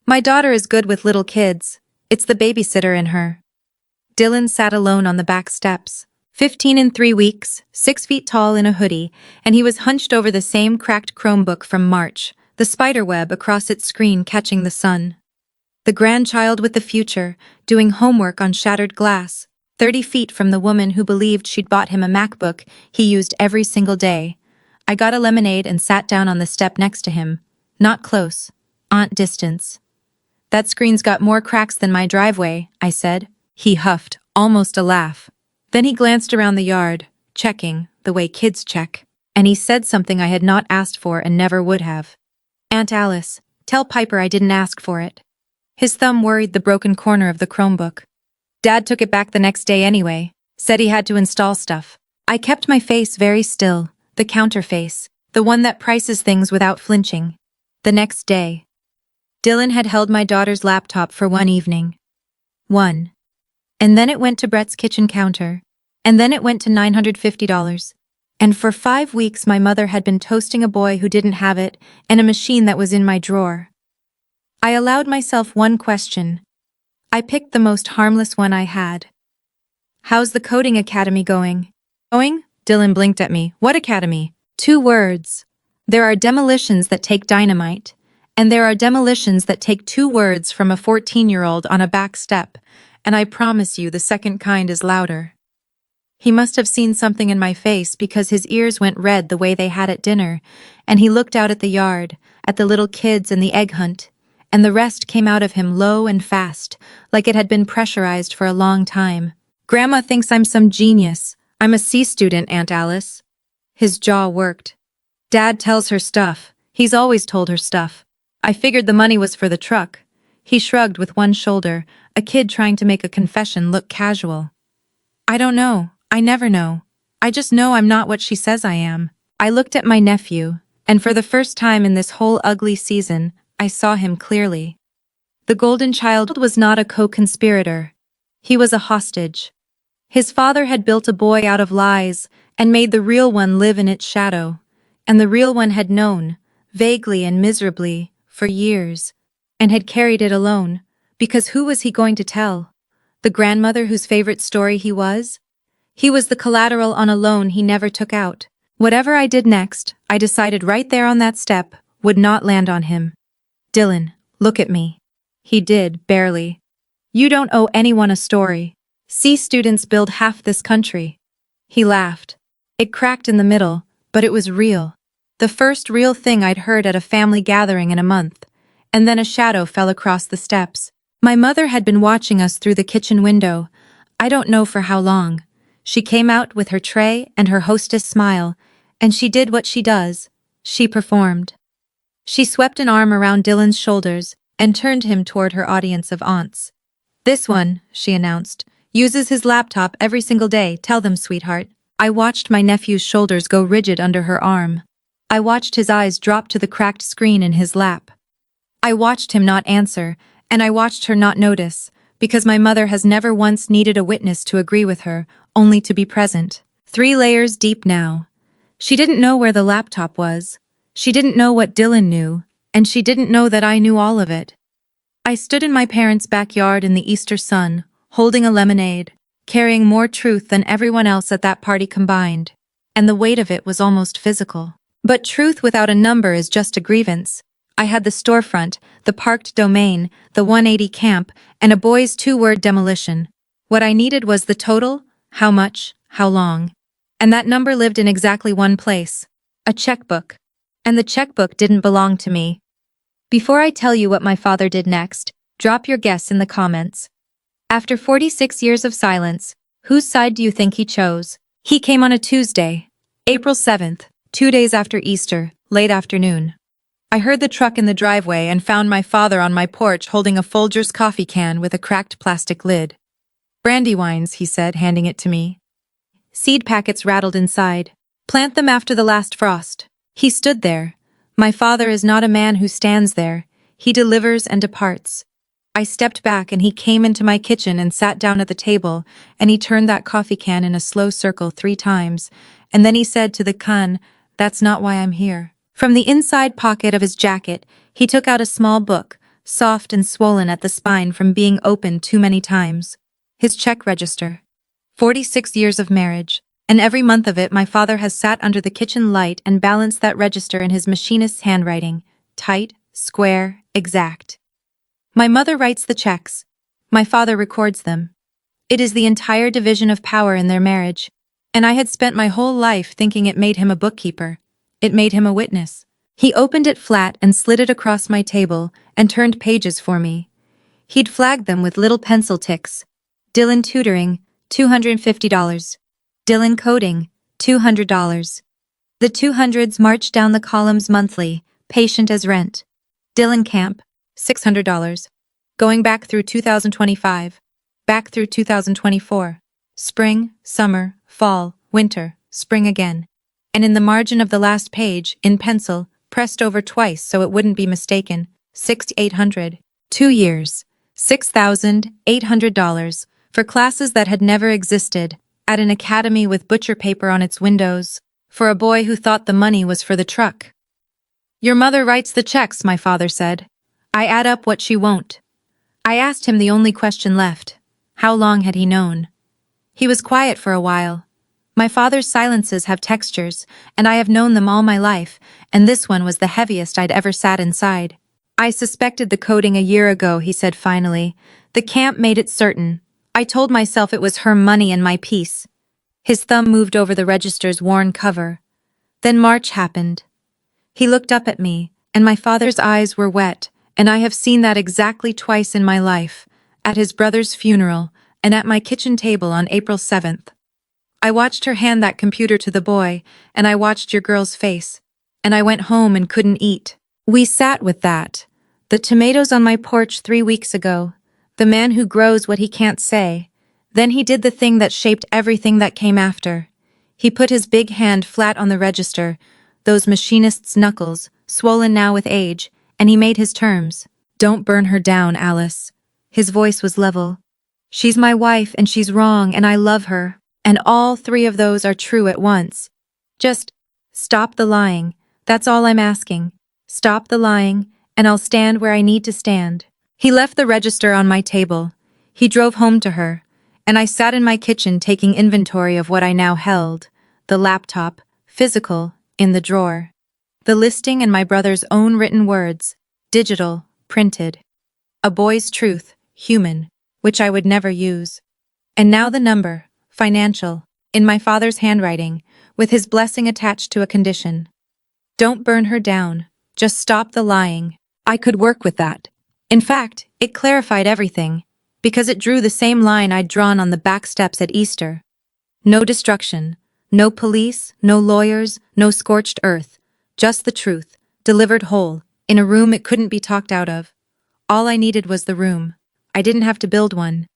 S1: My daughter is good with little kids. It's the babysitter in her. Dylan sat alone on the back steps. 15 in 3 weeks, 6 feet tall in a hoodie, and he was hunched over the same cracked Chromebook from March, the spiderweb across its screen catching the sun. The grandchild with the future, doing homework on shattered glass, 30 feet from the woman who believed she'd bought him a MacBook he used every single day. I got a lemonade and sat down on the step next to him. Not close. Aunt distance. That screen's got more cracks than my driveway, I said. He huffed, almost a laugh. Then he glanced around the yard, checking, the way kids check, and he said something I had not asked for and never would have. Aunt Alice, tell Piper I didn't ask for it. His thumb worried the broken corner of the Chromebook. Dad took it back the next day anyway, said he had to install stuff. I kept my face very still, the counter face, the one that prices things without flinching. The next day, Dylan had held my daughter's laptop for one evening. One. And then it went to Brett's kitchen counter. And then it went to $950. And for 5 weeks my mother had been toasting a boy who didn't have it and a machine that was in my drawer. I allowed myself one question. I picked the most harmless one I had. How's the coding academy going? Going? Dylan blinked at me. What academy? 2 words. There are demolitions that take dynamite. And there are demolitions that take 2 words from a 14-year-old on a back step. And I promise you the second kind is louder. He must have seen something in my face because his ears went red the way they had at dinner, and he looked out at the yard, at the little kids and the egg hunt, and the rest came out of him low and fast, like it had been pressurized for a long time. Grandma thinks I'm some genius. I'm a C student, Aunt Alice. His jaw worked. Dad tells her stuff. He's always told her stuff. I figured the money was for the truck. He shrugged with one shoulder, a kid trying to make a confession look casual. I don't know. I never know. I just know I'm not what she says I am. I looked at my nephew, and for the first time in this whole ugly season, I saw him clearly. The golden child was not a co-conspirator. He was a hostage. His father had built a boy out of lies and made the real one live in its shadow, and the real one had known, vaguely and miserably, for years, and had carried it alone, because who was he going to tell? The grandmother whose favorite story he was? He was the collateral on a loan he never took out. Whatever I did next, I decided right there on that step, would not land on him. Dylan, look at me. He did, barely. You don't owe anyone a story. C students build half this country. He laughed. It cracked in the middle, but it was real. The first real thing I'd heard at a family gathering in a month. And then a shadow fell across the steps. My mother had been watching us through the kitchen window. I don't know for how long. She came out with her tray and her hostess smile, and she did what she does. She performed. She swept an arm around Dylan's shoulders and turned him toward her audience of aunts. This one, she announced, uses his laptop every single day. Tell them, sweetheart. I watched my nephew's shoulders go rigid under her arm. I watched his eyes drop to the cracked screen in his lap. I watched him not answer, and I watched her not notice, because my mother has never once needed a witness to agree with her, only to be present. 3 layers deep now. She didn't know where the laptop was. She didn't know what Dylan knew, and she didn't know that I knew all of it. I stood in my parents' backyard in the Easter sun, holding a lemonade, carrying more truth than everyone else at that party combined, and the weight of it was almost physical. But truth without a number is just a grievance. I had the storefront, the parked domain, the 180 camp, and a boy's 2-word demolition. What I needed was the total, how much, how long. And that number lived in exactly one place. A checkbook. And the checkbook didn't belong to me. Before I tell you what my father did next, drop your guess in the comments. After 46 years of silence, whose side do you think he chose? He came on a Tuesday, April 7th, 2 days after Easter, late afternoon. I heard the truck in the driveway and found my father on my porch holding a Folgers coffee can with a cracked plastic lid. Brandywines, he said, handing it to me. Seed packets rattled inside. Plant them after the last frost. He stood there. My father is not a man who stands there. He delivers and departs. I stepped back and he came into my kitchen and sat down at the table, and he turned that coffee can in a slow circle 3 times, and then he said to the can, "That's not why I'm here." From the inside pocket of his jacket, he took out a small book, soft and swollen at the spine from being opened too many times. His check register. 46 years of marriage, and every month of it my father has sat under the kitchen light and balanced that register in his machinist's handwriting, tight, square, exact. My mother writes the checks. My father records them. It is the entire division of power in their marriage, and I had spent my whole life thinking it made him a bookkeeper. It made him a witness. He opened it flat and slid it across my table and turned pages for me. He'd flagged them with little pencil ticks. Dylan tutoring, $250. Dylan coding, $200. The 200s marched down the columns monthly, patient as rent. Dylan camp, $600. Going back through 2025. Back through 2024. Spring, summer, fall, winter, spring again. And in the margin of the last page, in pencil, pressed over twice so it wouldn't be mistaken, 6,800. 2 years. $6,800 for classes that had never existed, at an academy with butcher paper on its windows, for a boy who thought the money was for the truck. Your mother writes the checks, my father said. I add up what she won't. I asked him the only question left. How long had he known? He was quiet for a while. My father's silences have textures, and I have known them all my life, and this one was the heaviest I'd ever sat inside. I suspected the coding a year ago, he said finally. The camp made it certain. I told myself it was her money and my peace. His thumb moved over the register's worn cover. Then March happened. He looked up at me, and my father's eyes were wet, and I have seen that exactly twice in my life, at his brother's funeral, and at my kitchen table on April 7th. I watched her hand that computer to the boy, and I watched your girl's face, and I went home and couldn't eat. We sat with that. The tomatoes on my porch 3 weeks ago. The man who grows what he can't say. Then he did the thing that shaped everything that came after. He put his big hand flat on the register, those machinist's knuckles, swollen now with age, and he made his terms. Don't burn her down, Alice. His voice was level. She's my wife and she's wrong and I love her. And all 3 of those are true at once. Just stop the lying. That's all I'm asking. Stop the lying, and I'll stand where I need to stand. He left the register on my table. He drove home to her. and I sat in my kitchen taking inventory of what I now held: the laptop, physical, in the drawer, the listing and my brother's own written words, digital, printed, a boy's truth, human, which I would never use. And now the number, financial, in my father's handwriting, with his blessing attached to a condition. Don't burn her down. Just stop the lying. I could work with that. In fact, it clarified everything, because it drew the same line I'd drawn on the back steps at Easter. No destruction, no police, no lawyers, no scorched earth, just the truth, delivered whole, in a room it couldn't be talked out of. All I needed was the room. I didn't have to build one.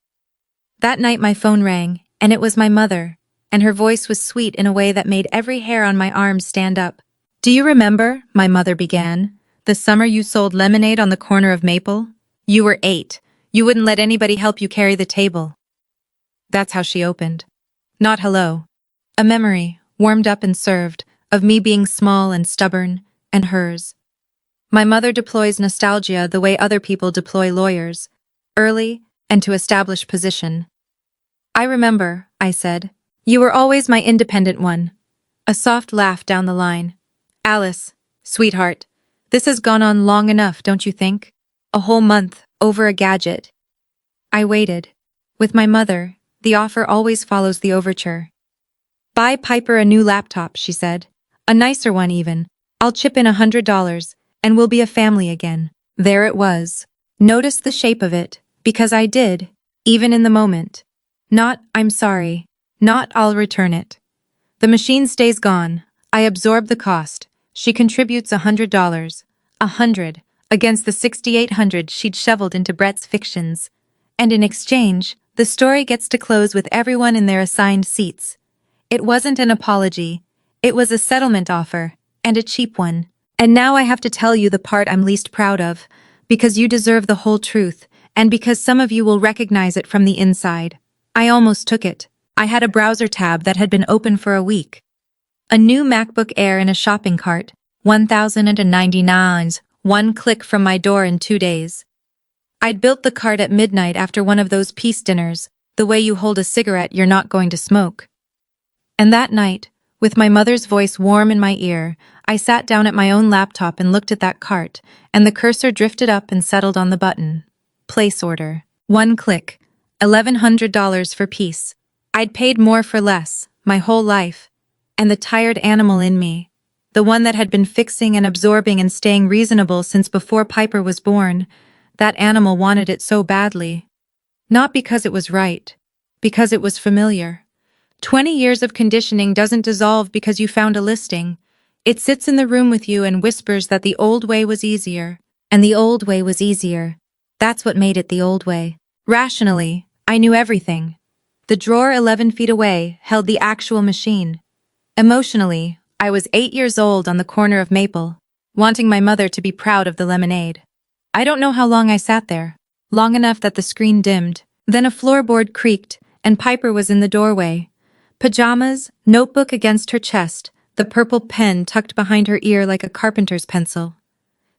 S1: That night my phone rang, and it was my mother, and her voice was sweet in a way that made every hair on my arm stand up. "Do you remember," my mother began, "the summer you sold lemonade on the corner of Maple? You were 8. You wouldn't let anybody help you carry the table." That's how she opened. Not hello. A memory, warmed up and served, of me being small and stubborn, and hers. My mother deploys nostalgia the way other people deploy lawyers, early and to establish position. "I remember," I said. "You were always my independent one." A soft laugh down the line. "Alice, sweetheart, this has gone on long enough, don't you think? A whole month, over a gadget." I waited. With my mother, the offer always follows the overture. "Buy Piper a new laptop," she said. "A nicer one even. I'll chip in $100, and we'll be a family again." There it was. Notice the shape of it, because I did, even in the moment. Not, "I'm sorry." Not, "I'll return it." The machine stays gone. I absorb the cost. She contributes $100. 100, against the 6,800 she'd shoveled into Brett's fictions. And in exchange, the story gets to close with everyone in their assigned seats. It wasn't an apology. It was a settlement offer, and a cheap one. And now I have to tell you the part I'm least proud of, because you deserve the whole truth, and because some of you will recognize it from the inside. I almost took it. I had a browser tab that had been open for a week. A new MacBook Air in a shopping cart, 1,099s, one click from my door in 2 days. I'd built the cart at midnight after one of those peace dinners, the way you hold a cigarette you're not going to smoke. And that night, with my mother's voice warm in my ear, I sat down at my own laptop and looked at that cart, and the cursor drifted up and settled on the button. Place order. One click. $1,100 for peace. I'd paid more for less, my whole life. And the tired animal in me, the one that had been fixing and absorbing and staying reasonable since before Piper was born, that animal wanted it so badly. Not because it was right, because it was familiar. 20 years of conditioning doesn't dissolve because you found a listing. It sits in the room with you and whispers that the old way was easier, and the old way was easier. That's what made it the old way. Rationally, I knew everything. The drawer 11 feet away held the actual machine. Emotionally, I was 8 years old on the corner of Maple, wanting my mother to be proud of the lemonade. I don't know how long I sat there. Long enough that the screen dimmed. Then a floorboard creaked, and Piper was in the doorway. Pajamas, notebook against her chest, the purple pen tucked behind her ear like a carpenter's pencil.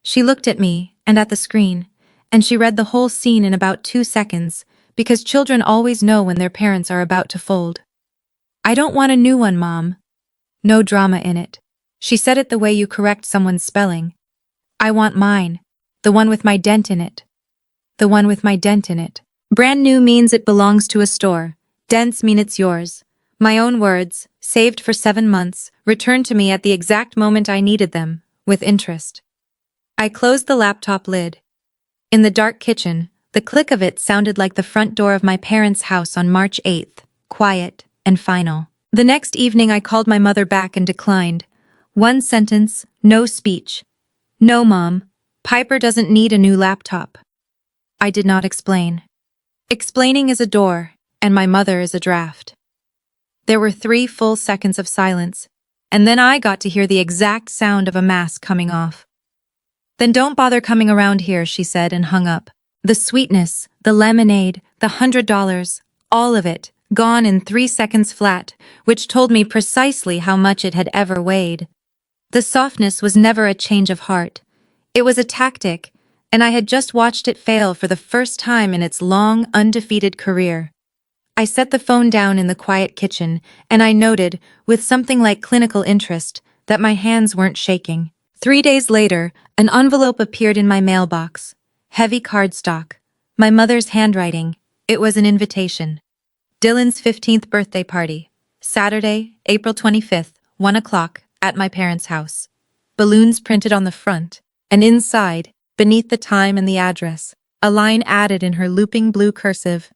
S1: She looked at me, and at the screen, and she read the whole scene in about 2 seconds, because children always know when their parents are about to fold. "I don't want a new one, Mom." No drama in it. She said it the way you correct someone's spelling. "I want mine. The one with my dent in it. The one with my dent in it." Brand new means it belongs to a store. Dents mean it's yours. My own words, saved for 7 months, returned to me at the exact moment I needed them, with interest. I closed the laptop lid. In the dark kitchen, the click of it sounded like the front door of my parents' house on March 8th, quiet and final. The next evening I called my mother back and declined. One sentence, no speech. "No, Mom. Piper doesn't need a new laptop." I did not explain. Explaining is a door, and my mother is a draft. There were 3 full seconds of silence, and then I got to hear the exact sound of a mask coming off. "Then don't bother coming around here," she said and hung up. The sweetness, the lemonade, the $100, all of it, gone in 3 seconds flat, which told me precisely how much it had ever weighed. The softness was never a change of heart. It was a tactic, and I had just watched it fail for the first time in its long, undefeated career. I set the phone down in the quiet kitchen, and I noted, with something like clinical interest, that my hands weren't shaking. 3 days later, an envelope appeared in my mailbox. Heavy cardstock. My mother's handwriting. It was an invitation. Dylan's 15th birthday party. Saturday, April 25th, 1 o'clock, at my parents' house. Balloons printed on the front, and inside, beneath the time and the address, a line added in her looping blue cursive.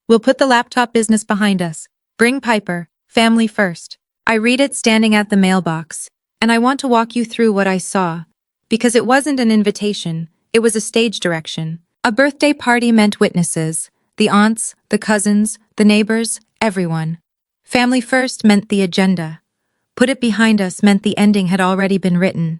S1: We'll put the laptop business behind us. Bring Piper, family first. I read it standing at the mailbox, and I want to walk you through what I saw, because it wasn't an invitation, it was a stage direction. A birthday party meant witnesses, the aunts, the cousins, the neighbors, everyone. Family first meant the agenda. Put it behind us meant the ending had already been written.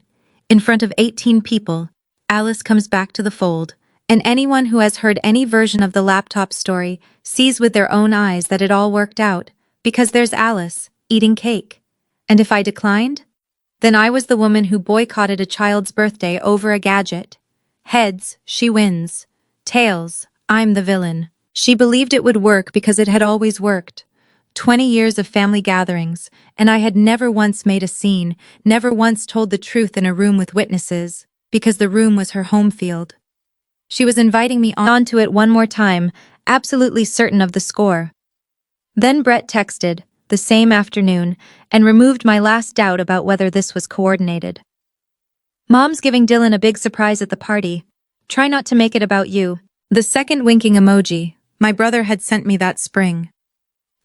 S1: In front of 18 people, Alice comes back to the fold, and anyone who has heard any version of the laptop story sees with their own eyes that it all worked out, because there's Alice, eating cake. And if I declined? Then I was the woman who boycotted a child's birthday over a gadget. Heads, she wins. Tails, I'm the villain. She believed it would work because it had always worked. 20 years of family gatherings, and I had never once made a scene, never once told the truth in a room with witnesses, because the room was her home field. She was inviting me onto it one more time, absolutely certain of the score. Then Brett texted, the same afternoon, and removed my last doubt about whether this was coordinated. Mom's giving Dylan a big surprise at the party. Try not to make it about you. The second winking emoji, my brother had sent me that spring.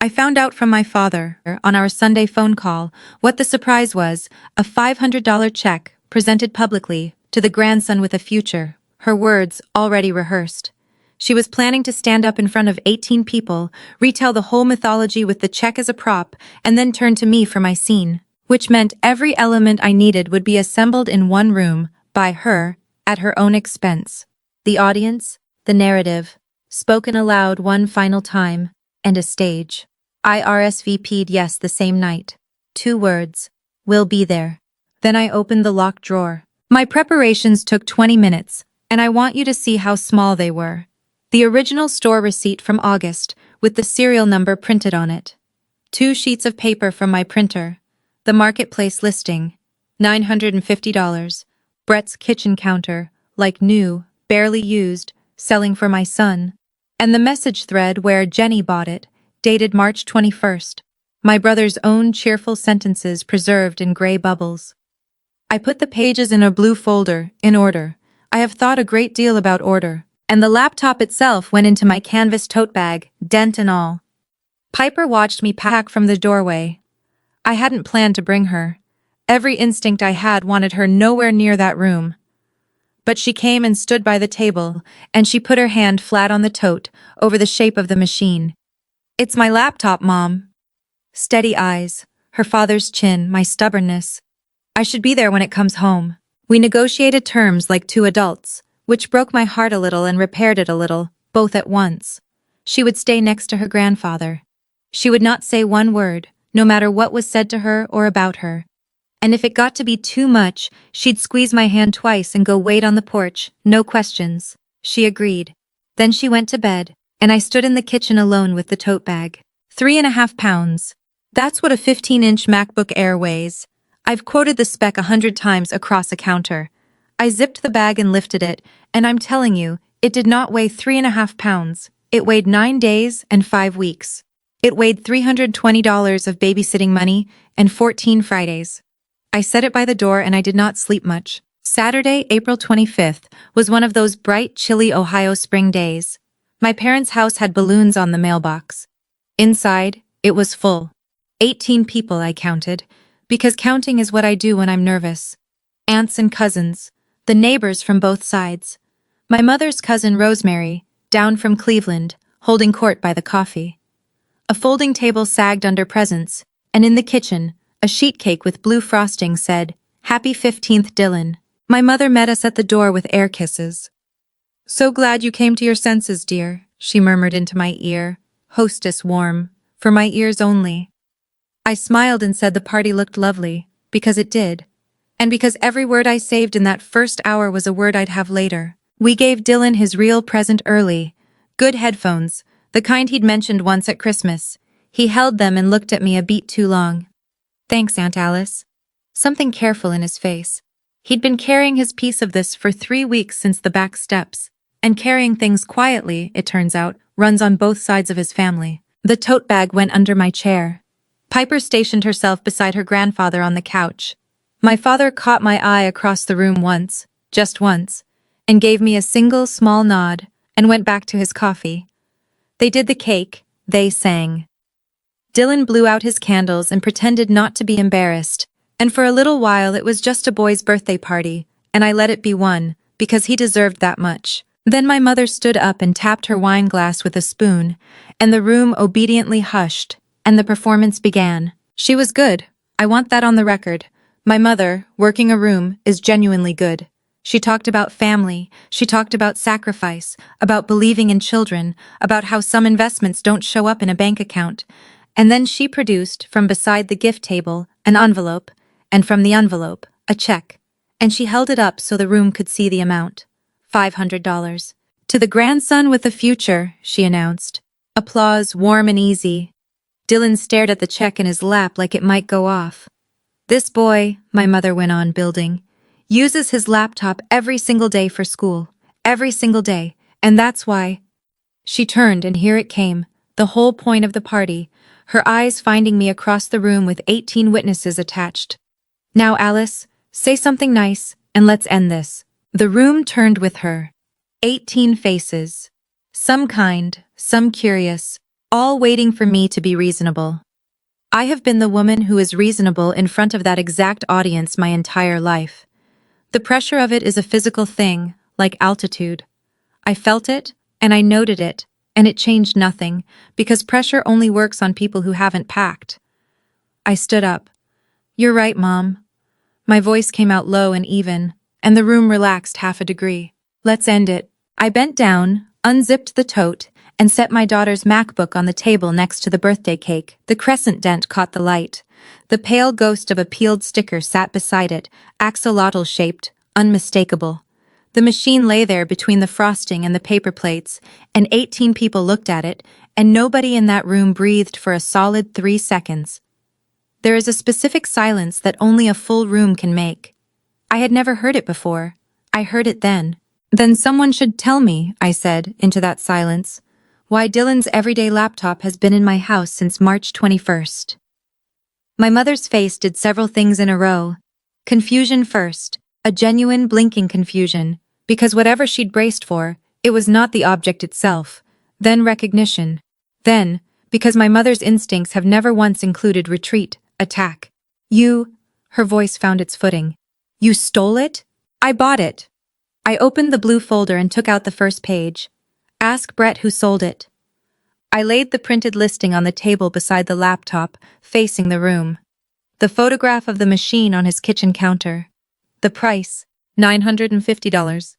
S1: I found out from my father, on our Sunday phone call, what the surprise was, a $500 check, presented publicly, to the grandson with a future, her words already rehearsed. She was planning to stand up in front of 18 people, retell the whole mythology with the check as a prop, and then turn to me for my scene, which meant every element I needed would be assembled in one room, by her, at her own expense. The audience, the narrative, spoken aloud one final time, and a stage. I RSVP'd yes the same night. 2 words. We'll be there. Then I opened the locked drawer. My preparations took 20 minutes, and I want you to see how small they were. The original store receipt from August, with the serial number printed on it. 2 sheets of paper from my printer. The marketplace listing. $950. Brett's kitchen counter, like new, barely used, selling for my son. And the message thread where Jenny bought it, dated March 21st. My brother's own cheerful sentences preserved in gray bubbles. I put the pages in a blue folder, in order. I have thought a great deal about order, and the laptop itself went into my canvas tote bag, dent and all. Piper watched me pack from the doorway. I hadn't planned to bring her. Every instinct I had wanted her nowhere near that room. But she came and stood by the table, and she put her hand flat on the tote, over the shape of the machine. It's my laptop, Mom. Steady eyes, her father's chin, my stubbornness. I should be there when it comes home. We negotiated terms like 2 adults, which broke my heart a little and repaired it a little, both at once. She would stay next to her grandfather. She would not say one word, no matter what was said to her or about her. And if it got to be too much, she'd squeeze my hand twice and go wait on the porch, no questions. She agreed. Then she went to bed, and I stood in the kitchen alone with the tote bag. 3.5 pounds. That's what a 15-inch MacBook Air weighs. I've quoted the spec 100 times across a counter. I zipped the bag and lifted it, and I'm telling you, it did not weigh 3.5 pounds. It weighed 9 days and 5 weeks. It weighed $320 of babysitting money and 14 Fridays. I set it by the door and I did not sleep much. Saturday, April 25th, was one of those bright, chilly Ohio spring days. My parents' house had balloons on the mailbox. Inside, it was full. 18 people, I counted, because counting is what I do when I'm nervous. Aunts and cousins, the neighbors from both sides. My mother's cousin Rosemary, down from Cleveland, holding court by the coffee. A folding table sagged under presents, and in the kitchen, a sheet cake with blue frosting said, "Happy 15th, Dylan." My mother met us at the door with air kisses. "So glad you came to your senses, dear," she murmured into my ear, hostess warm, for my ears only. I smiled and said the party looked lovely, because it did. And because every word I saved in that first hour was a word I'd have later. We gave Dylan his real present early. Good headphones, The kind he'd mentioned once at Christmas. He held them and looked at me a beat too long. Thanks, Aunt Alice. Something careful in his face. He'd been carrying his piece of this for 3 weeks since the back steps. And carrying things quietly, it turns out, runs on both sides of his family. The tote bag went under my chair. Piper stationed herself beside her grandfather on the couch. My father caught my eye across the room once, just once, and gave me a single small nod, and went back to his coffee. They did the cake, they sang. Dylan blew out his candles and pretended not to be embarrassed, and for a little while it was just a boy's birthday party, and I let it be one, because he deserved that much. Then my mother stood up and tapped her wine glass with a spoon, and the room obediently hushed, and the performance began. She was good. I want that on the record. My mother, working a room, is genuinely good. She talked about family, she talked about sacrifice, about believing in children, about how some investments don't show up in a bank account. And then she produced, from beside the gift table, an envelope, and from the envelope, a check. And she held it up so the room could see the amount. $500. To the grandson with the future, she announced. Applause warm and easy. Dylan stared at the check in his lap like it might go off. This boy, my mother went on building, uses his laptop every single day for school. Every single day. And that's why. She turned and here it came, the whole point of the party, her eyes finding me across the room with 18 witnesses attached. Now, Alice, say something nice, and let's end this. The room turned with her. 18 faces. Some kind, some curious, all waiting for me to be reasonable. I have been the woman who is reasonable in front of that exact audience my entire life. The pressure of it is a physical thing, like altitude. I felt it, and I noted it, and it changed nothing, because pressure only works on people who haven't packed. I stood up. You're right, Mom. My voice came out low and even, and the room relaxed half a degree. Let's end it. I bent down, unzipped the tote, and set my daughter's MacBook on the table next to the birthday cake. The crescent dent caught the light. The pale ghost of a peeled sticker sat beside it, axolotl-shaped, unmistakable. The machine lay there between the frosting and the paper plates, and 18 people looked at it, and nobody in that room breathed for a solid 3 seconds. There is a specific silence that only a full room can make. I had never heard it before. I heard it then. Then someone should tell me, I said, into that silence, why Dylan's everyday laptop has been in my house since March 21st. My mother's face did several things in a row. Confusion first, a genuine blinking confusion, because whatever she'd braced for, it was not the object itself. Then recognition. Then, because my mother's instincts have never once included retreat, attack. You, her voice found its footing. You stole it? I bought it. I opened the blue folder and took out the first page. Ask Brett who sold it. I laid the printed listing on the table beside the laptop, facing the room. The photograph of the machine on his kitchen counter. The price, $950.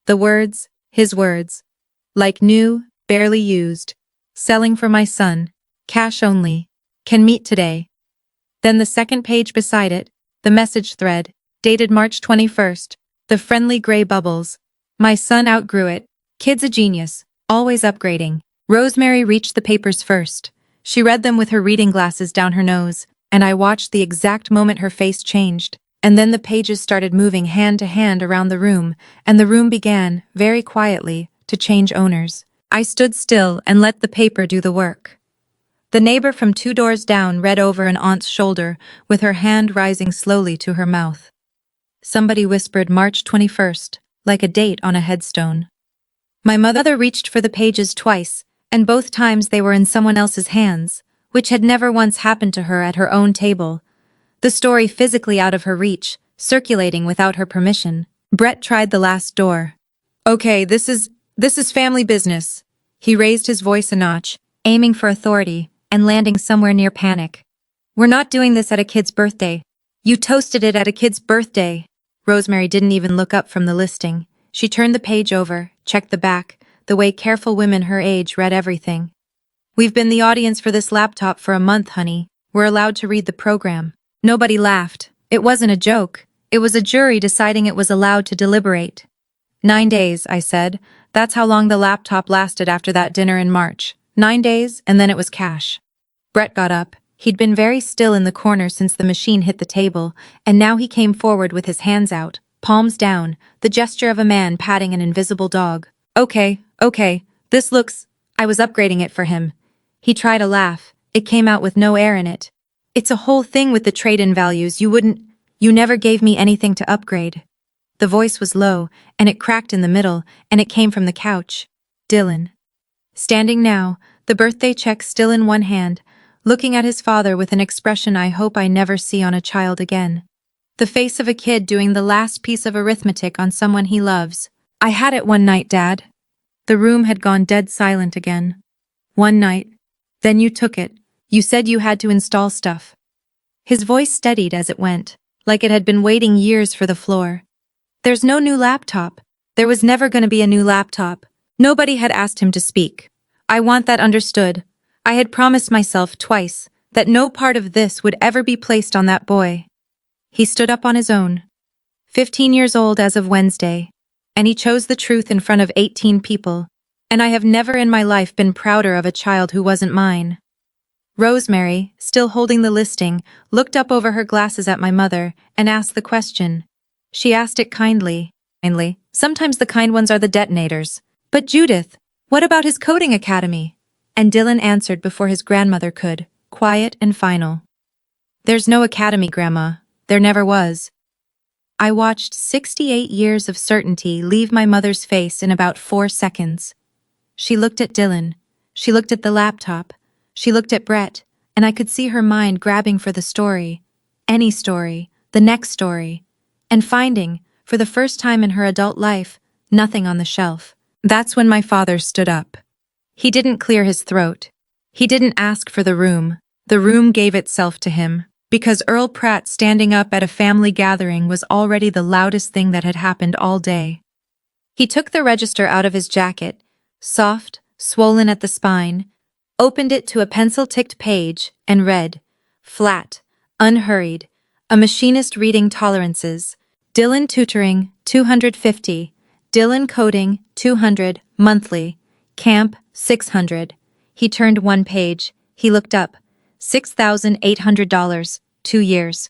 S1: The words, his words. Like new, barely used. Selling for my son. Cash only. Can meet today. Then the second page beside it, the message thread, dated March 21st. The friendly gray bubbles. My son outgrew it. Kid's a genius. Always upgrading. Rosemary reached the papers first. She read them with her reading glasses down her nose, and I watched the exact moment her face changed. And then the pages started moving hand to hand around the room, and the room began, very quietly, to change owners. I stood still and let the paper do the work. The neighbor from 2 doors down read over an aunt's shoulder, with her hand rising slowly to her mouth. Somebody whispered March 21st, like a date on a headstone. My mother reached for the pages twice, and both times they were in someone else's hands, which had never once happened to her at her own table. The story physically out of her reach, circulating without her permission. Brett tried the last door. Okay, this is family business. He raised his voice a notch, aiming for authority, and landing somewhere near panic. We're not doing this at a kid's birthday. You toasted it at a kid's birthday. Rosemary didn't even look up from the listing. She turned the page over, checked the back, the way careful women her age read everything. We've been the audience for this laptop for a month, honey. We're allowed to read the program. Nobody laughed. It wasn't a joke. It was a jury deciding it was allowed to deliberate. 9 days, I said. That's how long the laptop lasted after that dinner in March. 9 days, and then it was cash. Brett got up. He'd been very still in the corner since the machine hit the table, and now he came forward with his hands out, palms down, the gesture of a man patting an invisible dog. Okay, this looks... I was upgrading it for him. He tried a laugh. It came out with no air in it. It's a whole thing with the trade-in values. You never gave me anything to upgrade. The voice was low, and it cracked in the middle, and it came from the couch. Dylan. Standing now, the birthday check still in one hand, looking at his father with an expression I hope I never see on a child again. The face of a kid doing the last piece of arithmetic on someone he loves. I had it one night, Dad. The room had gone dead silent again. One night. Then you took it. You said you had to install stuff. His voice steadied as it went, like it had been waiting years for the floor. There's no new laptop. There was never going to be a new laptop. Nobody had asked him to speak. I want that understood. I had promised myself twice that no part of this would ever be placed on that boy. He stood up on his own. 15 years old as of Wednesday. And he chose the truth in front of 18 people. And I have never in my life been prouder of a child who wasn't mine. Rosemary, still holding the listing, looked up over her glasses at my mother and asked the question. She asked it kindly. Sometimes the kind ones are the detonators. But Judith, what about his coding academy? And Dylan answered before his grandmother could, quiet and final. There's no academy, Grandma. There never was. I watched 68 years of certainty leave my mother's face in about 4 seconds. She looked at Dylan. She looked at the laptop. She looked at Brett, and I could see her mind grabbing for the story. Any story. The next story. And finding, for the first time in her adult life, nothing on the shelf. That's when my father stood up. He didn't clear his throat. He didn't ask for the room. The room gave itself to him. Because Earl Pratt standing up at a family gathering was already the loudest thing that had happened all day. He took the register out of his jacket, soft, swollen at the spine, opened it to a pencil-ticked page, and read, flat, unhurried, a machinist reading tolerances, Dylan tutoring, 250, Dylan coding, 200, monthly, camp, 600. He turned one page, he looked up, $6,800, 2 years.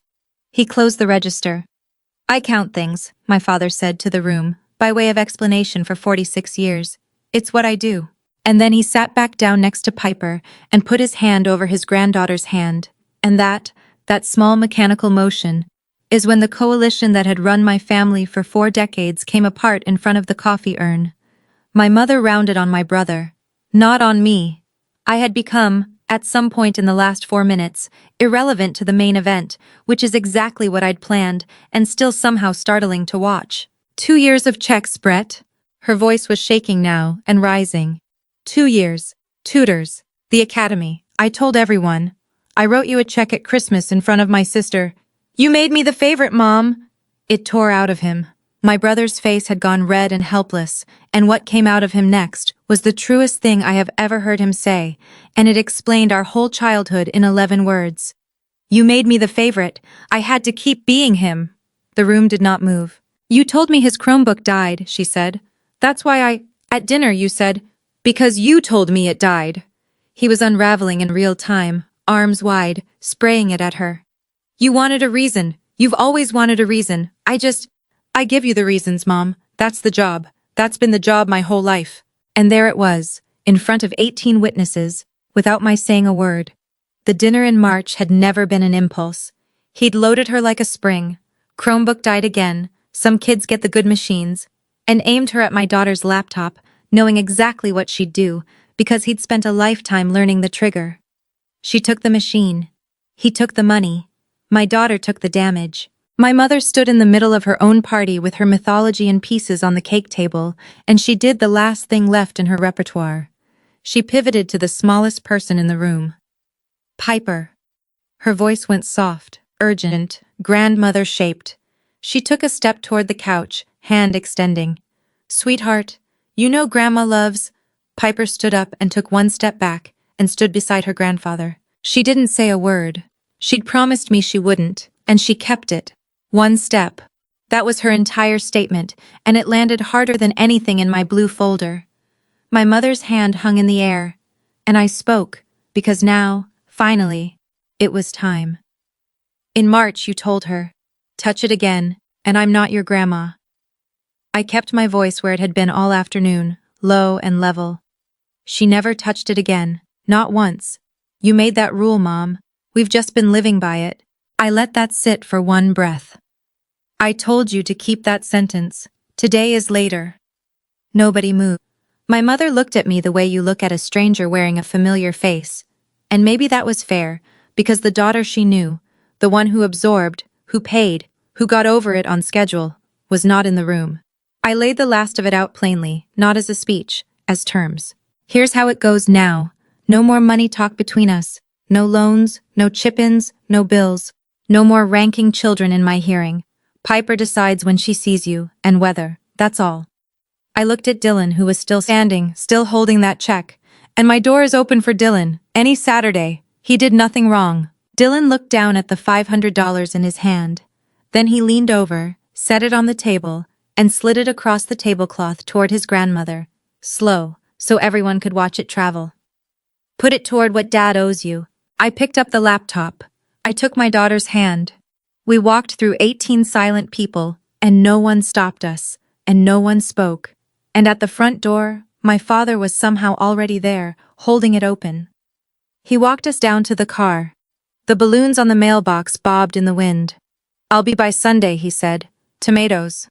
S1: He closed the register. I count things, my father said to the room, by way of explanation for 46 years. It's what I do. And then he sat back down next to Piper and put his hand over his granddaughter's hand. And that small mechanical motion, is when the coalition that had run my family for 4 decades came apart in front of the coffee urn. My mother rounded on my brother. Not on me. I had become, at some point in the last 4 minutes, irrelevant to the main event, which is exactly what I'd planned, and still somehow startling to watch. 2 years of checks, Brett. Her voice was shaking now, and rising. 2 years. Tutors. The academy. I told everyone. I wrote you a check at Christmas in front of my sister. You made me the favorite, Mom. It tore out of him. My brother's face had gone red and helpless, and what came out of him next was the truest thing I have ever heard him say, and it explained our whole childhood in 11 words. You made me the favorite. I had to keep being him. The room did not move. You told me his Chromebook died, she said. That's why at dinner you said, because you told me it died. He was unraveling in real time, arms wide, spraying it at her. You wanted a reason. You've always wanted a reason. I give you the reasons, Mom. That's the job. That's been the job my whole life. And there it was, in front of 18 witnesses, without my saying a word. The dinner in March had never been an impulse. He'd loaded her like a spring. Chromebook died again. Some kids get the good machines. And aimed her at my daughter's laptop, knowing exactly what she'd do, because he'd spent a lifetime learning the trigger. She took the machine. He took the money. My daughter took the damage. My mother stood in the middle of her own party with her mythology in pieces on the cake table, and she did the last thing left in her repertoire. She pivoted to the smallest person in the room. Piper. Her voice went soft, urgent, grandmother-shaped. She took a step toward the couch, hand extending. Sweetheart, you know Grandma loves... Piper stood up and took one step back, and stood beside her grandfather. She didn't say a word. She'd promised me she wouldn't, and she kept it. One step. That was her entire statement, and it landed harder than anything in my blue folder. My mother's hand hung in the air. And I spoke, because now, finally, it was time. In March, you told her, "Touch it again, and I'm not your grandma." I kept my voice where it had been all afternoon, low and level. She never touched it again, not once. You made that rule, Mom. We've just been living by it. I let that sit for one breath. I told you to keep that sentence. Today is later. Nobody moved. My mother looked at me the way you look at a stranger wearing a familiar face. And maybe that was fair, because the daughter she knew, the one who absorbed, who paid, who got over it on schedule, was not in the room. I laid the last of it out plainly, not as a speech, as terms. Here's how it goes now. No more money talk between us. No loans, no chip-ins, no bills. No more ranking children in my hearing. Piper decides when she sees you, and whether, that's all. I looked at Dylan, who was still standing, still holding that check. And my door is open for Dylan, any Saturday. He did nothing wrong. Dylan looked down at the $500 in his hand. Then he leaned over, set it on the table, and slid it across the tablecloth toward his grandmother. Slow, so everyone could watch it travel. Put it toward what Dad owes you. I picked up the laptop. I took my daughter's hand. We walked through 18 silent people, and no one stopped us, and no one spoke. And at the front door, my father was somehow already there, holding it open. He walked us down to the car. The balloons on the mailbox bobbed in the wind. "I'll be by Sunday," he said. "Tomatoes."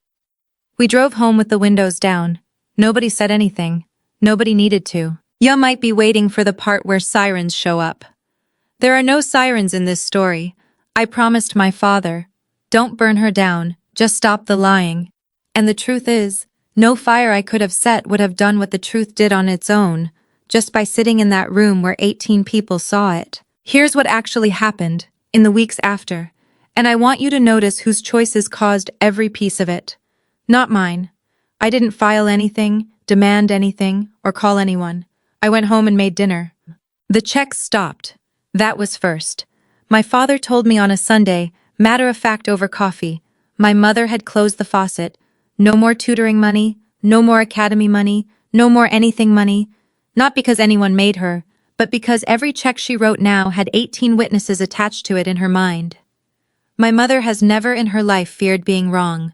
S1: We drove home with the windows down. Nobody said anything. Nobody needed to. You might be waiting for the part where sirens show up. There are no sirens in this story. I promised my father, "Don't burn her down, just stop the lying." And the truth is, no fire I could have set would have done what the truth did on its own, just by sitting in that room where 18 people saw it. Here's what actually happened, in the weeks after, and I want you to notice whose choices caused every piece of it. Not mine. I didn't file anything, demand anything, or call anyone. I went home and made dinner. The checks stopped. That was first. My father told me on a Sunday, matter-of-fact over coffee, my mother had closed the faucet. No more tutoring money, no more academy money, no more anything money. Not because anyone made her, but because every check she wrote now had 18 witnesses attached to it in her mind. My mother has never in her life feared being wrong.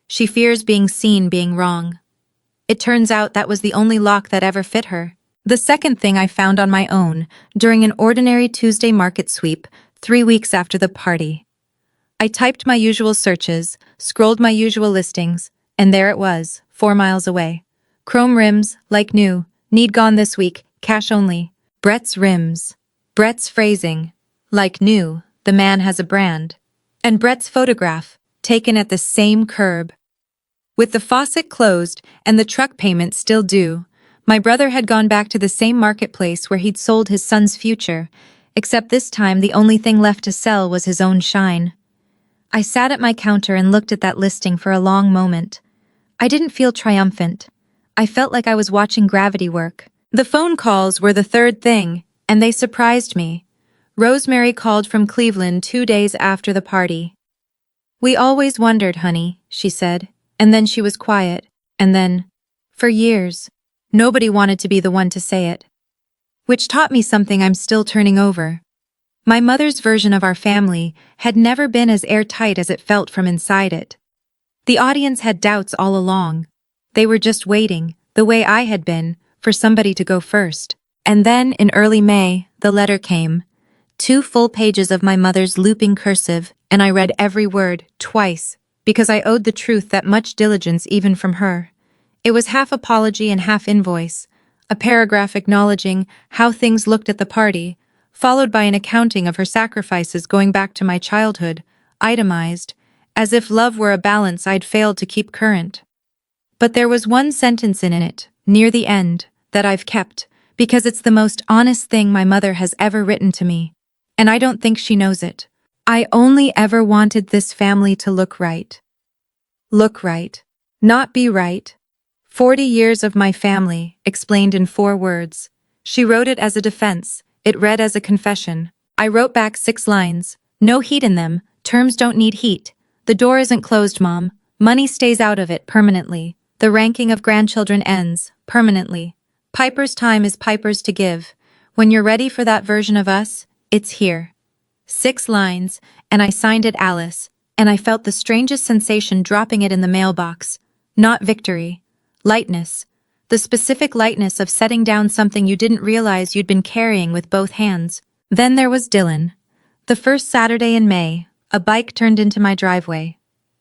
S1: She fears being seen being wrong. It turns out that was the only lock that ever fit her. The second thing I found on my own, during an ordinary Tuesday market sweep, 3 weeks after the party. I typed my usual searches, scrolled my usual listings, and there it was, 4 miles away. Chrome rims, like new, need gone this week, cash only. Brett's rims. Brett's phrasing. Like new, the man has a brand. And Brett's photograph, taken at the same curb. With the faucet closed and the truck payment still due, my brother had gone back to the same marketplace where he'd sold his son's future, except this time the only thing left to sell was his own shine. I sat at my counter and looked at that listing for a long moment. I didn't feel triumphant. I felt like I was watching gravity work. The phone calls were the third thing, and they surprised me. Rosemary called from Cleveland 2 days after the party. "We always wondered, honey," she said, and then she was quiet, and then, for years, nobody wanted to be the one to say it. Which taught me something I'm still turning over. My mother's version of our family had never been as airtight as it felt from inside it. The audience had doubts all along. They were just waiting, the way I had been, for somebody to go first. And then, in early May, the letter came. 2 full pages of my mother's looping cursive, and I read every word, twice, because I owed the truth that much diligence even from her. It was half apology and half invoice, a paragraph acknowledging how things looked at the party, followed by an accounting of her sacrifices going back to my childhood, itemized, as if love were a balance I'd failed to keep current. But there was one sentence in it, near the end, that I've kept, because it's the most honest thing my mother has ever written to me. And I don't think she knows it. I only ever wanted this family to look right. Look right. Not be right. 40 years of my family, explained in 4 words. She wrote it as a defense. It read as a confession. I wrote back 6 lines. No heat in them. Terms don't need heat. The door isn't closed, Mom. Money stays out of it permanently. The ranking of grandchildren ends permanently. Piper's time is Piper's to give. When you're ready for that version of us, it's here. 6 lines, and I signed it Alice, and I felt the strangest sensation dropping it in the mailbox. Not victory. Lightness. The specific lightness of setting down something you didn't realize you'd been carrying with both hands. Then there was Dylan. The first Saturday in May, a bike turned into my driveway.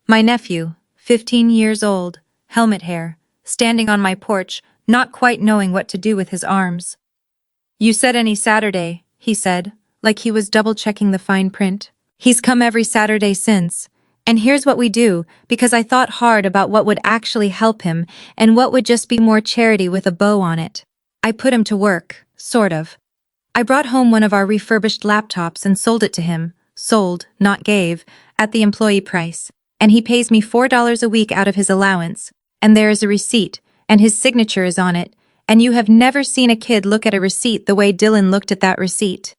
S1: My nephew, 15 years old, helmet hair, standing on my porch, not quite knowing what to do with his arms. "You said any Saturday," he said, like he was double-checking the fine print. "He's come every Saturday since. And here's what we do, because I thought hard about what would actually help him and what would just be more charity with a bow on it. I put him to work, sort of. I brought home one of our refurbished laptops and sold it to him, sold, not gave, at the employee price. And he pays me $4 a week out of his allowance, and there is a receipt, and his signature is on it, and you have never seen a kid look at a receipt the way Dylan looked at that receipt.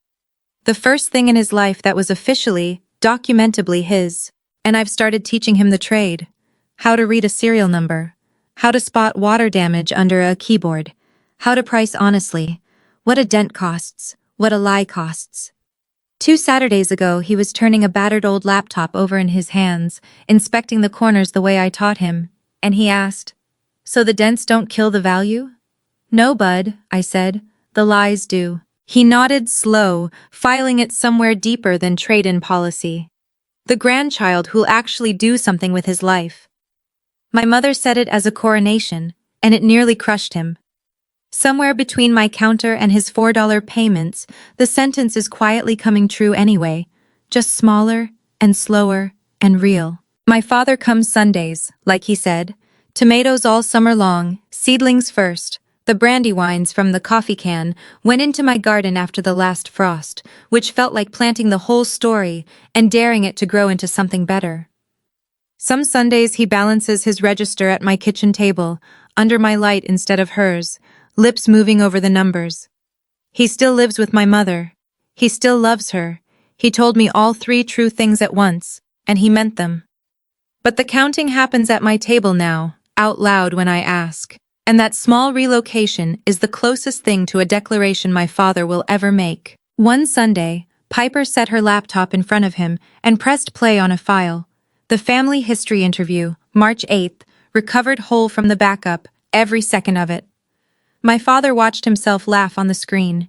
S1: The first thing in his life that was officially, documentably his. And I've started teaching him the trade. How to read a serial number. How to spot water damage under a keyboard. How to price honestly. What a dent costs. What a lie costs. 2 Saturdays ago, he was turning a battered old laptop over in his hands, inspecting the corners the way I taught him, and he asked, "So the dents don't kill the value?" "No, bud," I said. "The lies do." He nodded slow, filing it somewhere deeper than trade-in policy. The grandchild who'll actually do something with his life. My mother said it as a coronation, and it nearly crushed him. Somewhere between my counter and his $4 payments, the sentence is quietly coming true anyway, just smaller and slower and real. My father comes Sundays, like he said. Tomatoes all summer long, seedlings first. The brandywines from the coffee can went into my garden after the last frost, which felt like planting the whole story and daring it to grow into something better. Some Sundays he balances his register at my kitchen table, under my light instead of hers, lips moving over the numbers. He still lives with my mother. He still loves her. He told me all 3 true things at once, and he meant them. But the counting happens at my table now, out loud when I ask. And that small relocation is the closest thing to a declaration my father will ever make. One Sunday, Piper set her laptop in front of him and pressed play on a file. The family history interview, March 8th, recovered whole from the backup, every second of it. My father watched himself laugh on the screen.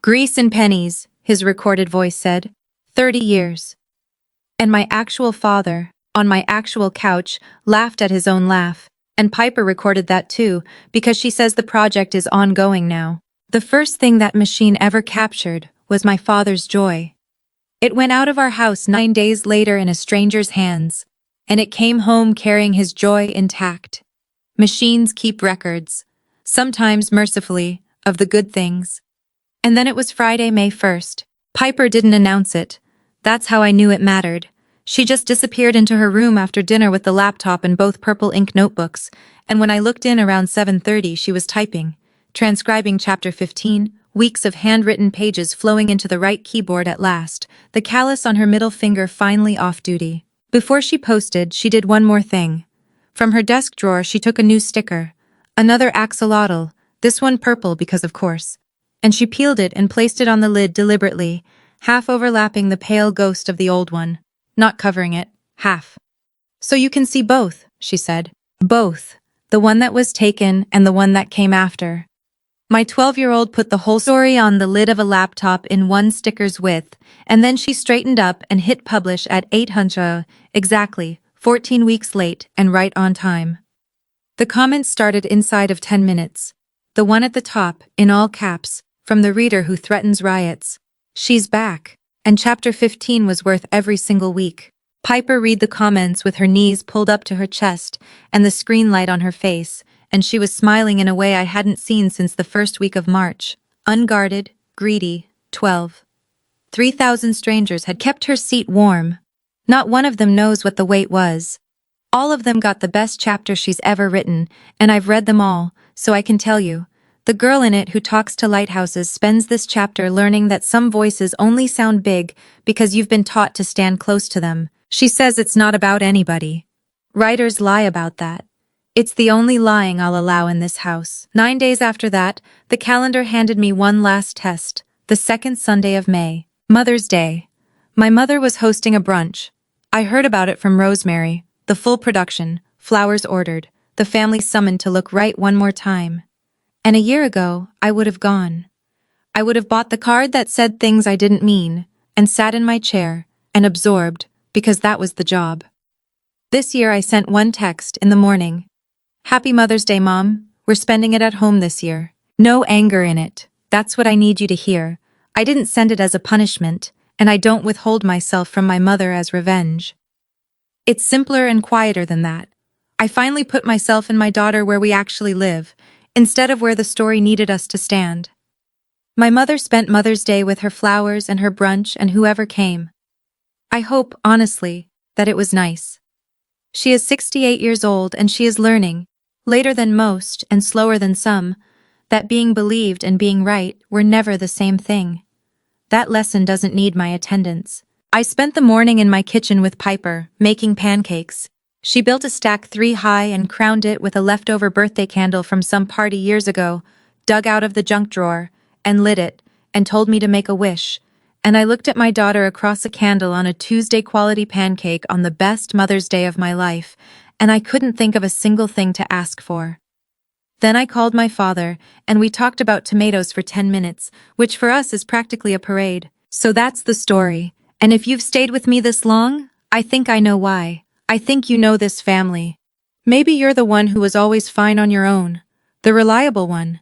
S1: "Grease and pennies," his recorded voice said. 30 years. And my actual father, on my actual couch, laughed at his own laugh. And Piper recorded that too, because she says the project is ongoing now. The first thing that machine ever captured was my father's joy. It went out of our house 9 days later in a stranger's hands, and it came home carrying his joy intact. Machines keep records, sometimes mercifully, of the good things. And then it was Friday, May 1st. Piper didn't announce it. That's how I knew it mattered. She just disappeared into her room after dinner with the laptop and both purple ink notebooks, and when I looked in around 7:30 she was typing, transcribing chapter 15, weeks of handwritten pages flowing into the right keyboard at last, the callus on her middle finger finally off duty. Before she posted, she did one more thing. From her desk drawer she took a new sticker, another axolotl, this one purple because of course, and she peeled it and placed it on the lid deliberately, half overlapping the pale ghost of the old one. Not covering it, half. "So you can see both," she said. "Both. The one that was taken and the one that came after." My 12-year-old put the whole story on the lid of a laptop in one sticker's width, and then she straightened up and hit publish at 800, exactly, 14 weeks late and right on time. The comments started inside of 10 minutes. The one at the top, in all caps, from the reader who threatens riots. "She's back. And chapter 15 was worth every single week." Piper read the comments with her knees pulled up to her chest and the screen light on her face, and she was smiling in a way I hadn't seen since the first week of March. Unguarded, greedy, 12. 3,000 strangers had kept her seat warm. Not one of them knows what the wait was. All of them got the best chapter she's ever written, and I've read them all, so I can tell you. The girl in it who talks to lighthouses spends this chapter learning that some voices only sound big because you've been taught to stand close to them. She says it's not about anybody. Writers lie about that. It's the only lying I'll allow in this house. 9 days after that, the calendar handed me one last test, the second Sunday of May. Mother's Day. My mother was hosting a brunch. I heard about it from Rosemary, the full production, flowers ordered, the family summoned to look right one more time. And a year ago, I would have gone. I would have bought the card that said things I didn't mean, and sat in my chair, and absorbed, because that was the job. This year I sent one text in the morning. Happy Mother's Day, Mom. We're spending it at home this year. No anger in it. That's what I need you to hear. I didn't send it as a punishment, and I don't withhold myself from my mother as revenge. It's simpler and quieter than that. I finally put myself and my daughter where we actually live, instead of where the story needed us to stand. My mother spent Mother's Day with her flowers and her brunch and whoever came. I hope, honestly, that it was nice. She is 68 years old and she is learning, later than most and slower than some, that being believed and being right were never the same thing. That lesson doesn't need my attendance. I spent the morning in my kitchen with Piper, making pancakes. She built a stack 3 high and crowned it with a leftover birthday candle from some party years ago, dug out of the junk drawer, and lit it, and told me to make a wish. And I looked at my daughter across a candle on a Tuesday quality pancake on the best Mother's Day of my life, and I couldn't think of a single thing to ask for. Then I called my father, and we talked about tomatoes for 10 minutes, which for us is practically a parade. So that's the story, and if you've stayed with me this long, I think I know why. I think you know this family. Maybe you're the one who was always fine on your own, the reliable one,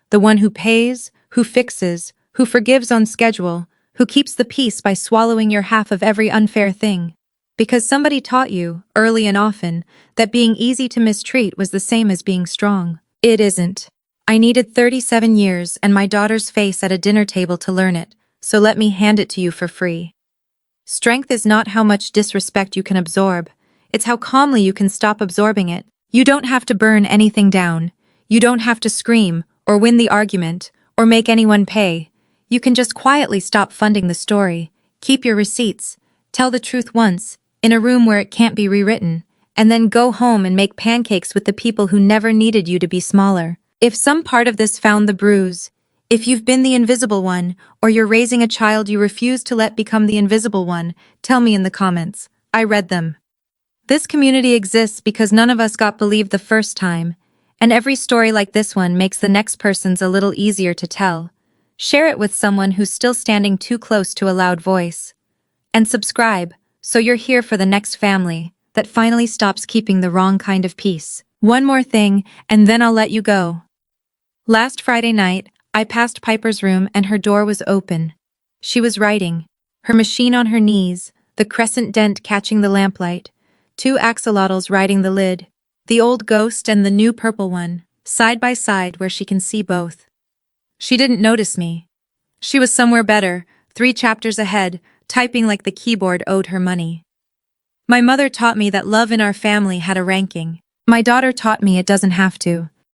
S1: the one who pays, who fixes, who forgives on schedule, who keeps the peace by swallowing your half of every unfair thing. Because somebody taught you, early and often, that being easy to mistreat was the same as being strong. It isn't. I needed 37 years and my daughter's face at a dinner table to learn it, so let me hand it to you for free. Strength is not how much disrespect you can absorb, it's how calmly you can stop absorbing it. You don't have to burn anything down. You don't have to scream, or win the argument, or make anyone pay. You can just quietly stop funding the story, keep your receipts, tell the truth once, in a room where it can't be rewritten, and then go home and make pancakes with the people who never needed you to be smaller. If some part of this found the bruise, if you've been the invisible one, or you're raising a child you refuse to let become the invisible one, tell me in the comments. I read them. This community exists because none of us got believed the first time, and every story like this one makes the next person's a little easier to tell. Share it with someone who's still standing too close to a loud voice. And subscribe, so you're here for the next family that finally stops keeping the wrong kind of peace. One more thing, and then I'll let you go. Last Friday night, I passed Piper's room and her door was open. She was writing, her machine on her knees, the crescent dent catching the lamplight, 2 axolotls riding the lid, the old ghost and the new purple one, side by side where she can see both. She didn't notice me. She was somewhere better, 3 chapters ahead, typing like the keyboard owed her money. My mother taught me that love in our family had a ranking. My daughter taught me it doesn't have to.